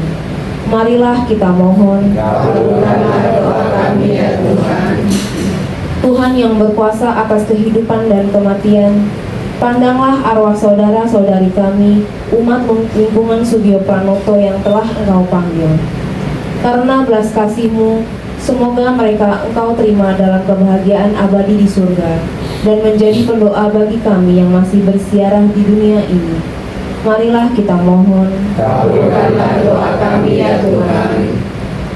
Marilah kita mohon. Kabulkanlah doa kami ya Tuhan. Tuhan yang berkuasa atas kehidupan dan kematian, pandanglah arwah saudara-saudari kami, umat lingkungan Sugio Pranoto yang telah Engkau panggil. Karena belas kasih-Mu, semoga mereka Engkau terima dalam kebahagiaan abadi di surga, dan menjadi pendoa bagi kami yang masih bersiarah di dunia ini. Marilah kita mohon. Kabulkanlah doa kami ya Tuhan.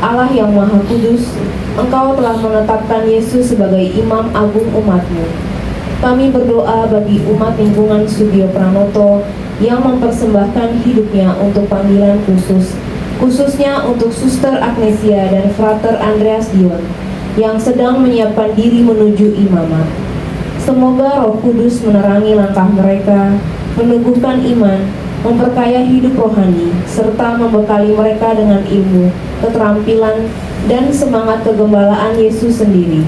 Allah yang Maha Kudus, Engkau telah menetapkan Yesus sebagai imam agung umat-Mu. Kami berdoa bagi umat lingkungan Sugio Pranoto yang mempersembahkan hidupnya untuk panggilan khusus, khususnya untuk Suster Agnesia dan Frater Andreas Dion yang sedang menyiapkan diri menuju imamat. Semoga Roh Kudus menerangi langkah mereka, meneguhkan iman, memperkaya hidup rohani, serta membekali mereka dengan ilmu, keterampilan, dan semangat kegembalaan Yesus sendiri.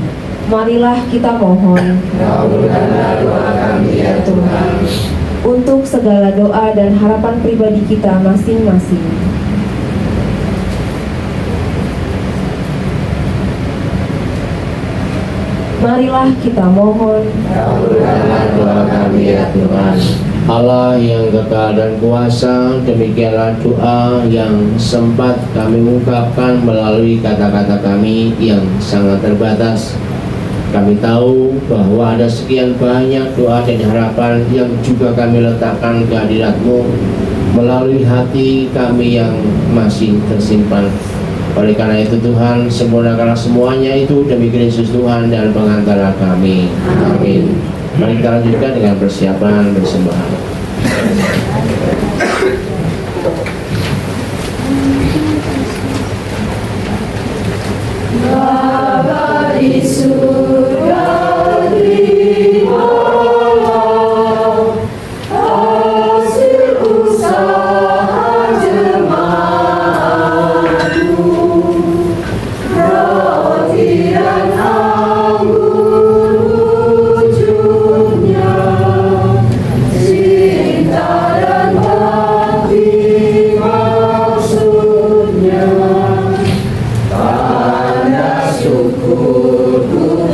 Marilah kita mohon. Kabulkanlah doa kami ya Tuhan. Untuk segala doa dan harapan pribadi kita masing-masing. Marilah kita mohon. Kabulkanlah doa kami ya Tuhan. Allah yang kekal dan kuasa, demikianlah doa yang sempat kami ungkapkan melalui kata-kata kami yang sangat terbatas. Kami tahu bahwa ada sekian banyak doa dan harapan yang juga kami letakkan ke hadirat-Mu melalui hati kami yang masih tersimpan. Oleh karena itu Tuhan, sempurnakanlah semuanya itu demi Kristus Tuhan dan pengantara kami. Amin. Mari kita lanjutkan dengan persiapan bersembahyang. Bapa di surga, terimalah hasil usaha jemaat-Mu. Roti dan anggur wujudnya, cinta dan bakti maksudnya. Tanda syukurku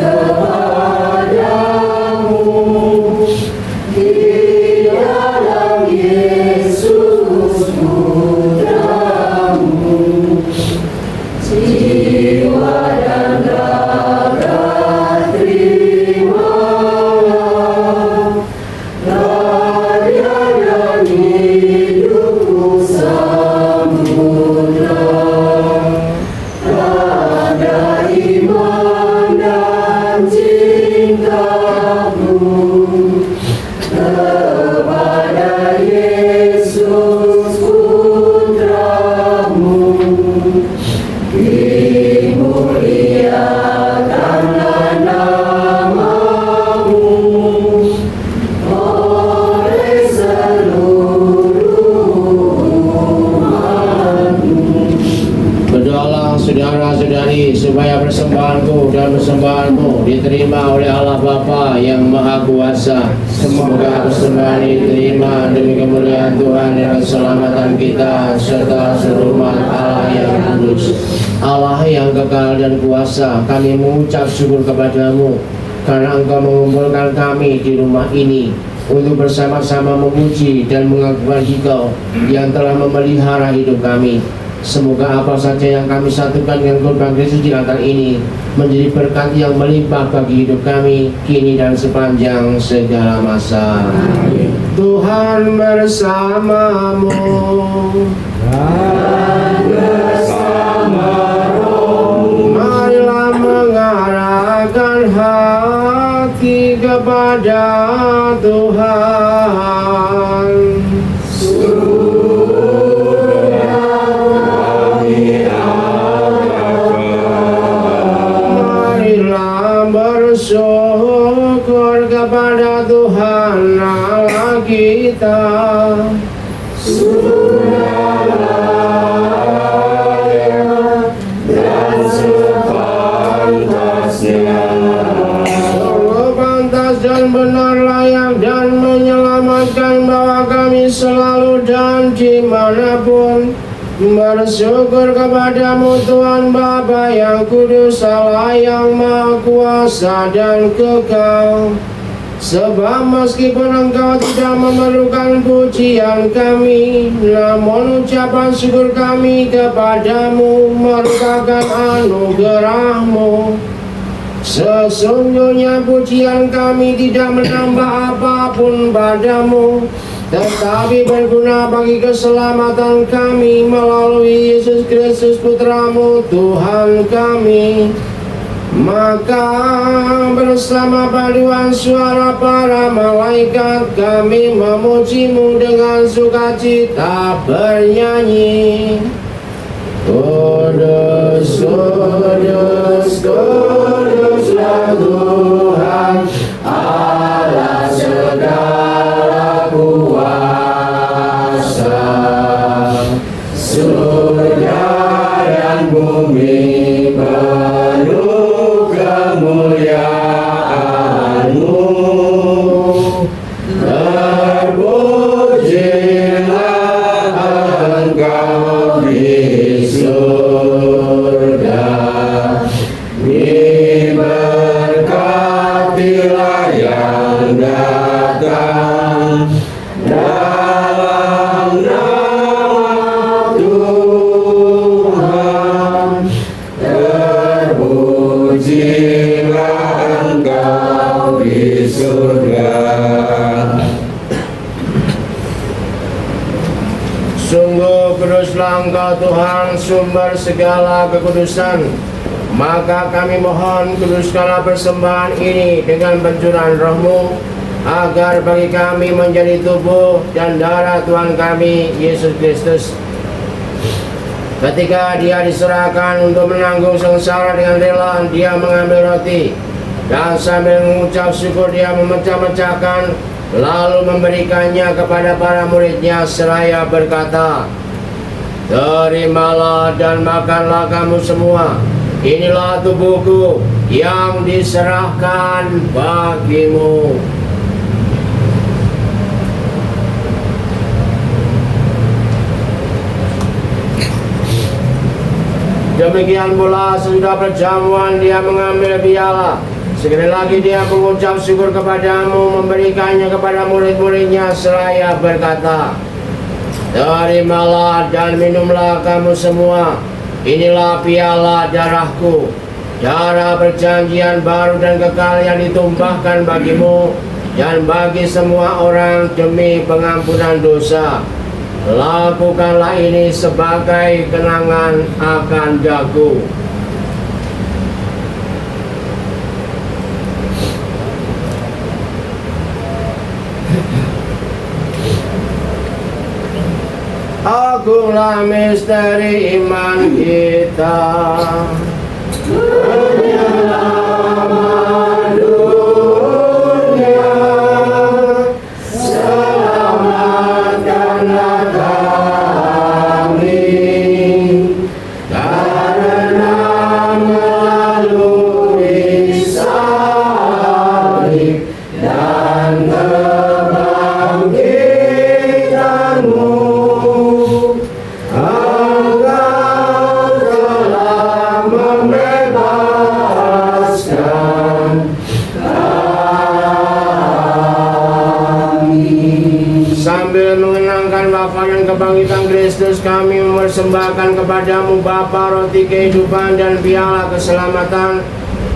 Kuasa. Semoga persembahan ini diterima demi kemuliaan Tuhan dan keselamatan kita serta seluruh umat Allah yang kudus. Allah yang kekal dan kuasa, kami mengucap syukur kepadamu karena Engkau mengumpulkan kami di rumah ini untuk bersama-sama memuji dan mengagungkan Engkau yang telah memelihara hidup kami. Semoga apa saja yang kami satukan dengan korban Kristus di altar ini menjadi berkat yang melimpah bagi hidup kami kini dan sepanjang segala masa. Tuhan bersamamu. Marilah mengarahkan hati kepada Tuhan. Marilah bersyukur kepada Tuhan Allah kita. Sungguh pantas dan benar, layak dan menyelamatkan bahwa kami selalu dan dimanapun bersyukur kepadamu Tuhan Bapa yang kudus, Allah yang maha kuasa dan kekal. Sebab meskipun Engkau tidak memerlukan pujian kami, namun ucapan syukur kami kepadamu merupakan anugerah-Mu. Sesungguhnya pujian kami tidak menambah apapun padamu, tetapi berguna bagi keselamatan kami melalui Yesus Kristus Putra-Mu Tuhan kami. Maka bersama paduan suara para malaikat kami memuji-Mu dengan sukacita bernyanyi. Kudus, kudus, kuduslah Tuhan Allah segala kuasa. Surga dan bumi penuh kemuliaan-Mu. Terpujilah Engkau di surga, diberkatilah yang datang dalam nama Tuhan. Terpujilah Engkau di surga. Sungguh kuduslah Engkau Tuhan, sumber segala kekudusan. Maka kami mohon, kuduskanlah persembahan ini dengan pencurahan Roh-Mu, agar bagi kami menjadi tubuh dan darah Tuhan kami Yesus Kristus. Ketika Dia diserahkan untuk menanggung sengsara dengan rela, Dia mengambil roti dan sambil mengucap syukur Dia memecah-mecahkan, lalu memberikannya kepada para murid-Nya seraya berkata, "Terimalah dan makanlah kamu semua. Inilah tubuhku yang diserahkan bagimu." Demikian pula sesudah perjamuan Dia mengambil piala. Sekali lagi Dia mengucap syukur kepadamu, memberikannya kepada murid-murid-Nya seraya berkata, "Terimalah dan minumlah kamu semua. Inilah piala darahku, darah perjanjian baru dan kekal yang ditumpahkan bagimu dan bagi semua orang demi pengampunan dosa. Lakukanlah ini sebagai kenangan akan daku." Agunglah misteri iman kita. Penyelamat dunia, selamatkanlah kami, karena melalui salib dan sambil mengenangkan wafat dan kebangkitan Kristus, kami mempersembahkan kepadamu Bapa roti kehidupan dan piala keselamatan.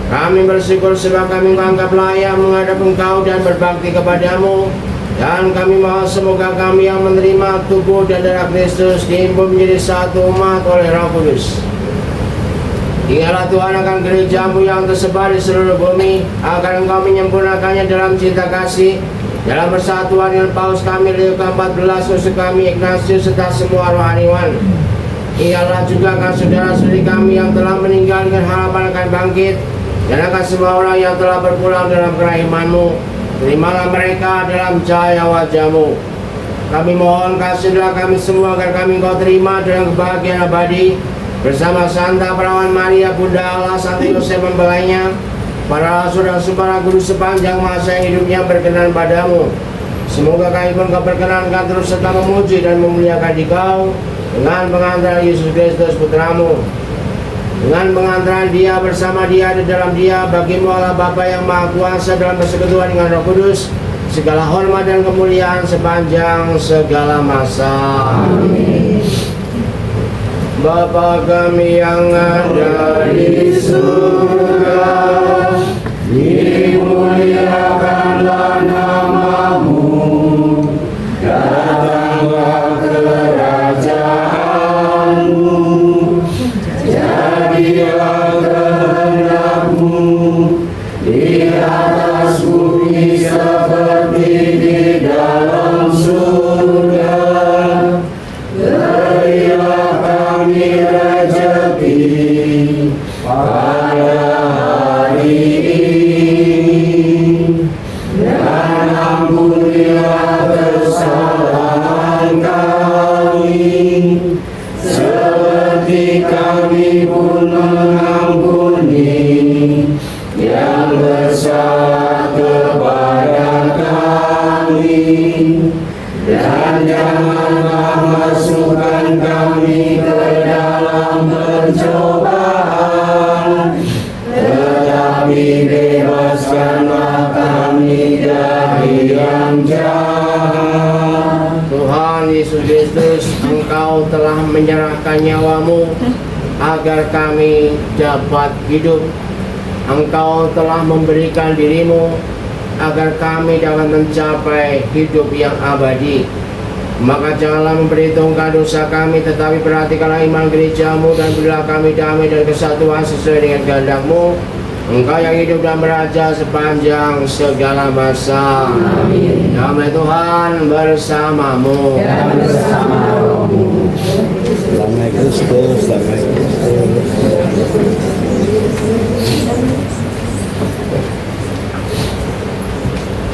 Kami bersyukur sebab kami menganggap layak menghadap Engkau dan berbakti kepadamu. Dan kami mohon semoga kami yang menerima tubuh dan darah Kristus dihimpun menjadi satu umat oleh Roh Kudus. Ingatlah Tuhan akan gerejamu yang tersebar di seluruh bumi, agar Engkau menyempurnakannya dalam cinta kasih, dalam persatuan dengan Paus kami Leo ke-14, usuk kami Ignatius, serta semua rohaniwan. Ingatlah juga akan saudara-saudari kami yang telah meninggal dengan harapan akan bangkit, dan akan semua orang yang telah berpulang dalam kerahiman-Mu. Terimalah mereka dalam cahaya wajah-Mu. Kami mohon kasihlah kami semua agar kami Engkau terima dalam kebahagiaan abadi, bersama Santa Perawan Maria, Bunda Allah, Santo Yosef membelainya, para rasul dan para guru sepanjang masa yang hidupnya berkenan padamu. Semoga kami pun Kau perkenankan terus serta memuji dan memuliakan Dikau dengan pengantaran Yesus Kristus Putramu. Dengan pengantaran Dia, bersama Dia, di dalam Dia, bagimu Allah Bapa yang Maha Kuasa dalam persekutuan dengan Roh Kudus, segala hormat dan kemuliaan sepanjang segala masa. Amin. Bapa kami yang ada di surga, dimuliakanlah nama-Mu, datanglah kerajaan-Mu, jadilah kehendak-Mu di atas bumi seperti di dalam surga. Berilah kami rezeki pada hari ini, dan ampunilah kesalahan kami, seperti kami pun mengampuni yang bersalah kepada kami. Dan janganlah masukkan kami ke dalam pencobaan, tetapi bebaskanlah kami dari yang jahat. Tuhan Yesus Kristus, Engkau telah menyerahkan nyawa-Mu agar kami dapat hidup. Engkau telah memberikan diri-Mu agar kami dapat mencapai hidup yang abadi. Maka janganlah memperhitungkan dosa kami, tetapi perhatikanlah iman gereja-Mu, dan berilah kami damai dan kesatuan sesuai dengan kehendak-Mu. Engkau yang hidup dan beraja sepanjang segala masa. Amin. Damai Tuhan bersamamu. Dan bersama rohmu. Damai Kristus, damai Kristus.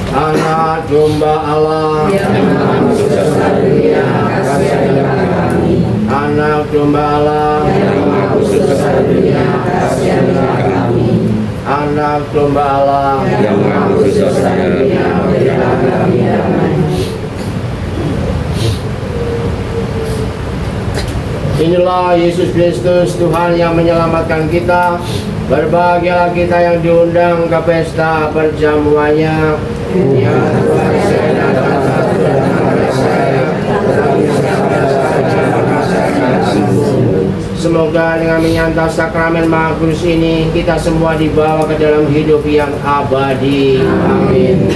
Anak domba Allah, Anak domba Allah, Anak domba Allah, Inilah Yesus Kristus, Tuhan yang menyelamatkan kita. Berbahagialah kita yang diundang ke pesta perjamuannya. Ya Tuhan, saya datang semoga dengan menyantap sakramen Maha Kudus ini, kita semua dibawa ke dalam hidup yang abadi. Amin.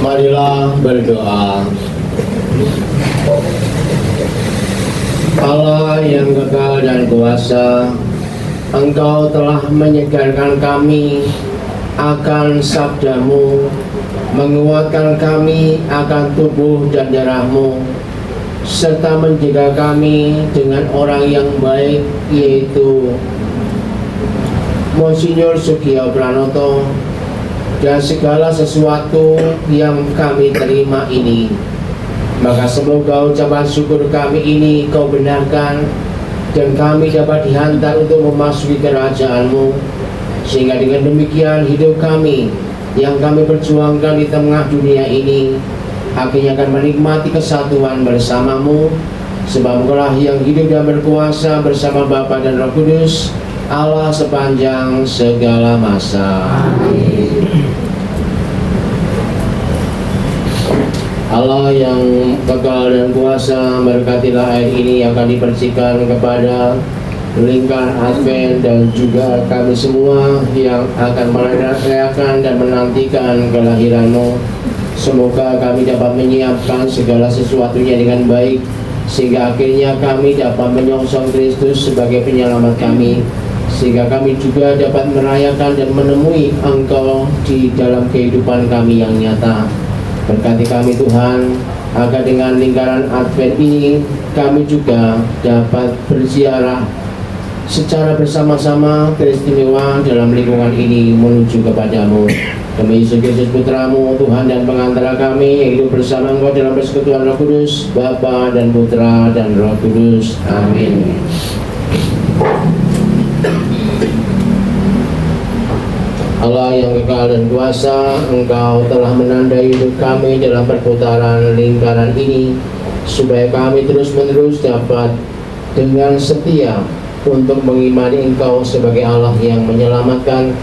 Marilah berdoa. Allah yang kekal dan kuasa, Engkau telah menyegarkan kami akan sabdamu, menguatkan kami akan tubuh dan darahmu, serta menjaga kami dengan orang yang baik, yaitu Monsinyur Sugio Pranoto, dan segala sesuatu yang kami terima ini. Maka semoga ucapan syukur kami ini Kau benarkan, dan kami dapat dihantar untuk memasuki kerajaan-Mu, sehingga dengan demikian hidup kami yang kami perjuangkan di tengah dunia ini akhirnya akan menikmati kesatuan bersama-Mu, sebab Engkaulah yang hidup dan berkuasa bersama Bapa dan Roh Kudus, Allah sepanjang segala masa. Amin. Allah yang kekal dan kuasa, berkatilah air ini yang akan dipercikan kepada lingkar Advent dan juga kami semua yang akan merayakan dan menantikan kelahiran-Mu. Semoga kami dapat menyiapkan segala sesuatunya dengan baik, sehingga akhirnya kami dapat menyongsong Kristus sebagai penyelamat kami, sehingga kami juga dapat merayakan dan menemui Engkau di dalam kehidupan kami yang nyata. Berkati kami Tuhan, agar dengan lingkaran Advent ini kami juga dapat berziarah secara bersama-sama teristimewa dalam lingkungan ini menuju kepadamu. Demi Yesus Kristus Putra-Mu, Tuhan dan pengantara kami, yang hidup bersama Engkau dalam persekutuan Roh Kudus, Bapa dan Putra dan Roh Kudus. Amin. Allah yang kekal dan kuasa, Engkau telah menandai hidup kami dalam perputaran lingkaran ini, supaya kami terus-menerus dapat dengan setia untuk mengimani Engkau sebagai Allah yang menyelamatkan,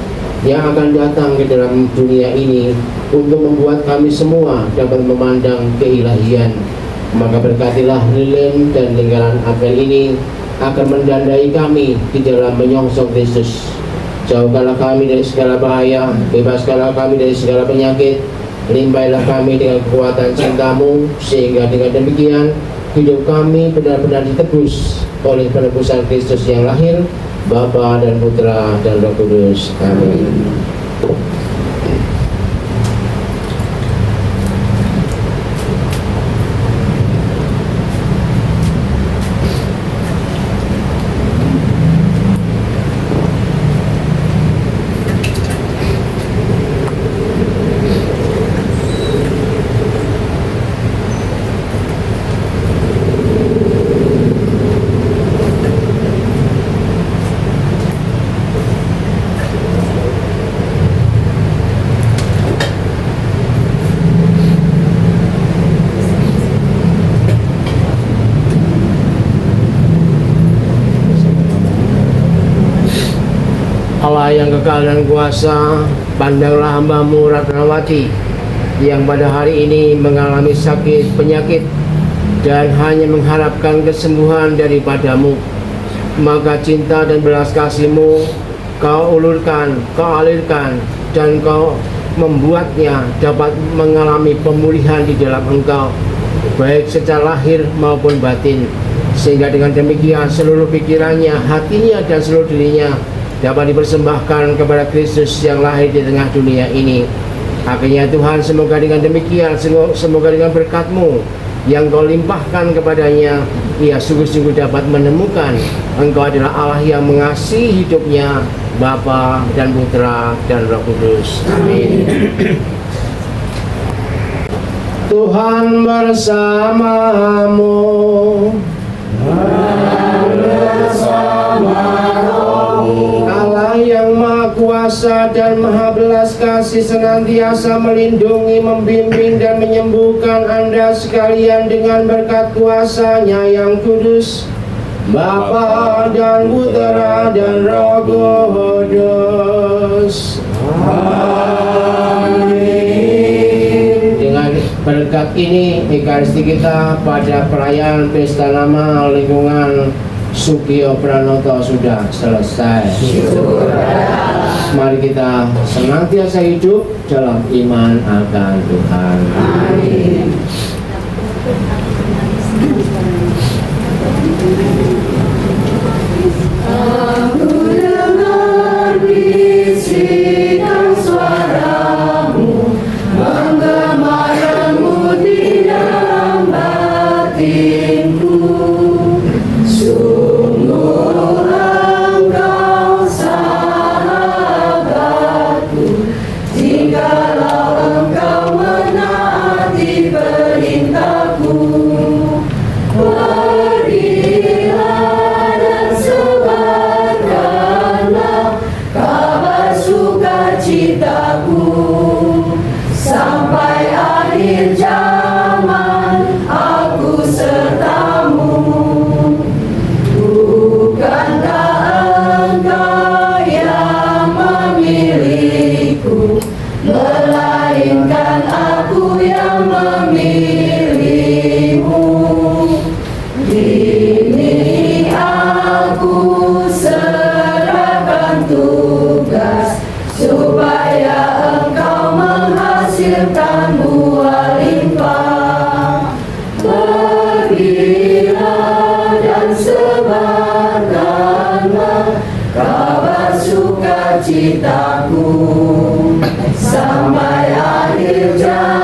yang akan datang ke dalam dunia ini untuk membuat kami semua dapat memandang keilahian. Maka berkatilah lilin dan lingkaran Advent ini akan mendandai kami di dalam menyongsong Kristus. Jauhkanlah kami dari segala bahaya, bebaskanlah kami dari segala penyakit, limpahkanlah kami dengan kekuatan cinta-Mu, sehingga dengan demikian hidup kami benar-benar ditebus oleh penebusan Kristus yang lahir, Bapa dan Putra dan Roh Kudus. Amin. Bapa yang kekal dan kuasa, pandanglah hamba-Mu Ratnawati yang pada hari ini mengalami sakit penyakit dan hanya mengharapkan kesembuhan daripada-Mu. Maka cinta dan belas kasih-Mu Kau ulurkan, Kau alirkan, dan Kau membuatnya dapat mengalami pemulihan di dalam Engkau, baik secara lahir maupun batin, sehingga dengan demikian seluruh pikirannya, hatinya, dan seluruh dirinya dapat dipersembahkan kepada Kristus yang lahir di tengah dunia ini. Akhirnya Tuhan, semoga dengan demikian, semoga dengan berkat-Mu yang Kau limpahkan kepadanya, ia sungguh-sungguh dapat menemukan Engkau adalah Allah yang mengasihi hidupnya, Bapa dan Putra dan Roh Kudus. Amin. Tuhan bersamamu. Allah yang Maha Kuasa dan Maha Belas Kasih senantiasa melindungi, membimbing, dan menyembuhkan Anda sekalian dengan berkat kuasa-Nya yang kudus, Bapa dan Putra dan Roh Kudus. Amin. Dengan berkat ini, Ekaristi kita pada perayaan Pesta Nama Lingkungan Sugio Pranoto sudah selesai. Mari kita senantiasa hidup dalam iman akan Tuhan. Amin. Aku dengar bisikan suaramu, menggemaranmu di dalam batinku. Sungguh Engkau sahabatku, jikalau Engkau menaati perintahku. Pergilah dan sebarkanlah kabar sukacitaku, sampai akhir zaman aku sertamu. Bukankah Engkau yang memilihku, melainkan aku yang memilihmu. Kini aku serahkan tugas, supaya Engkau menghasilkan buah limpah. Pergilah dan sebarkanlah kabar sukacitaku, sampai akhir zaman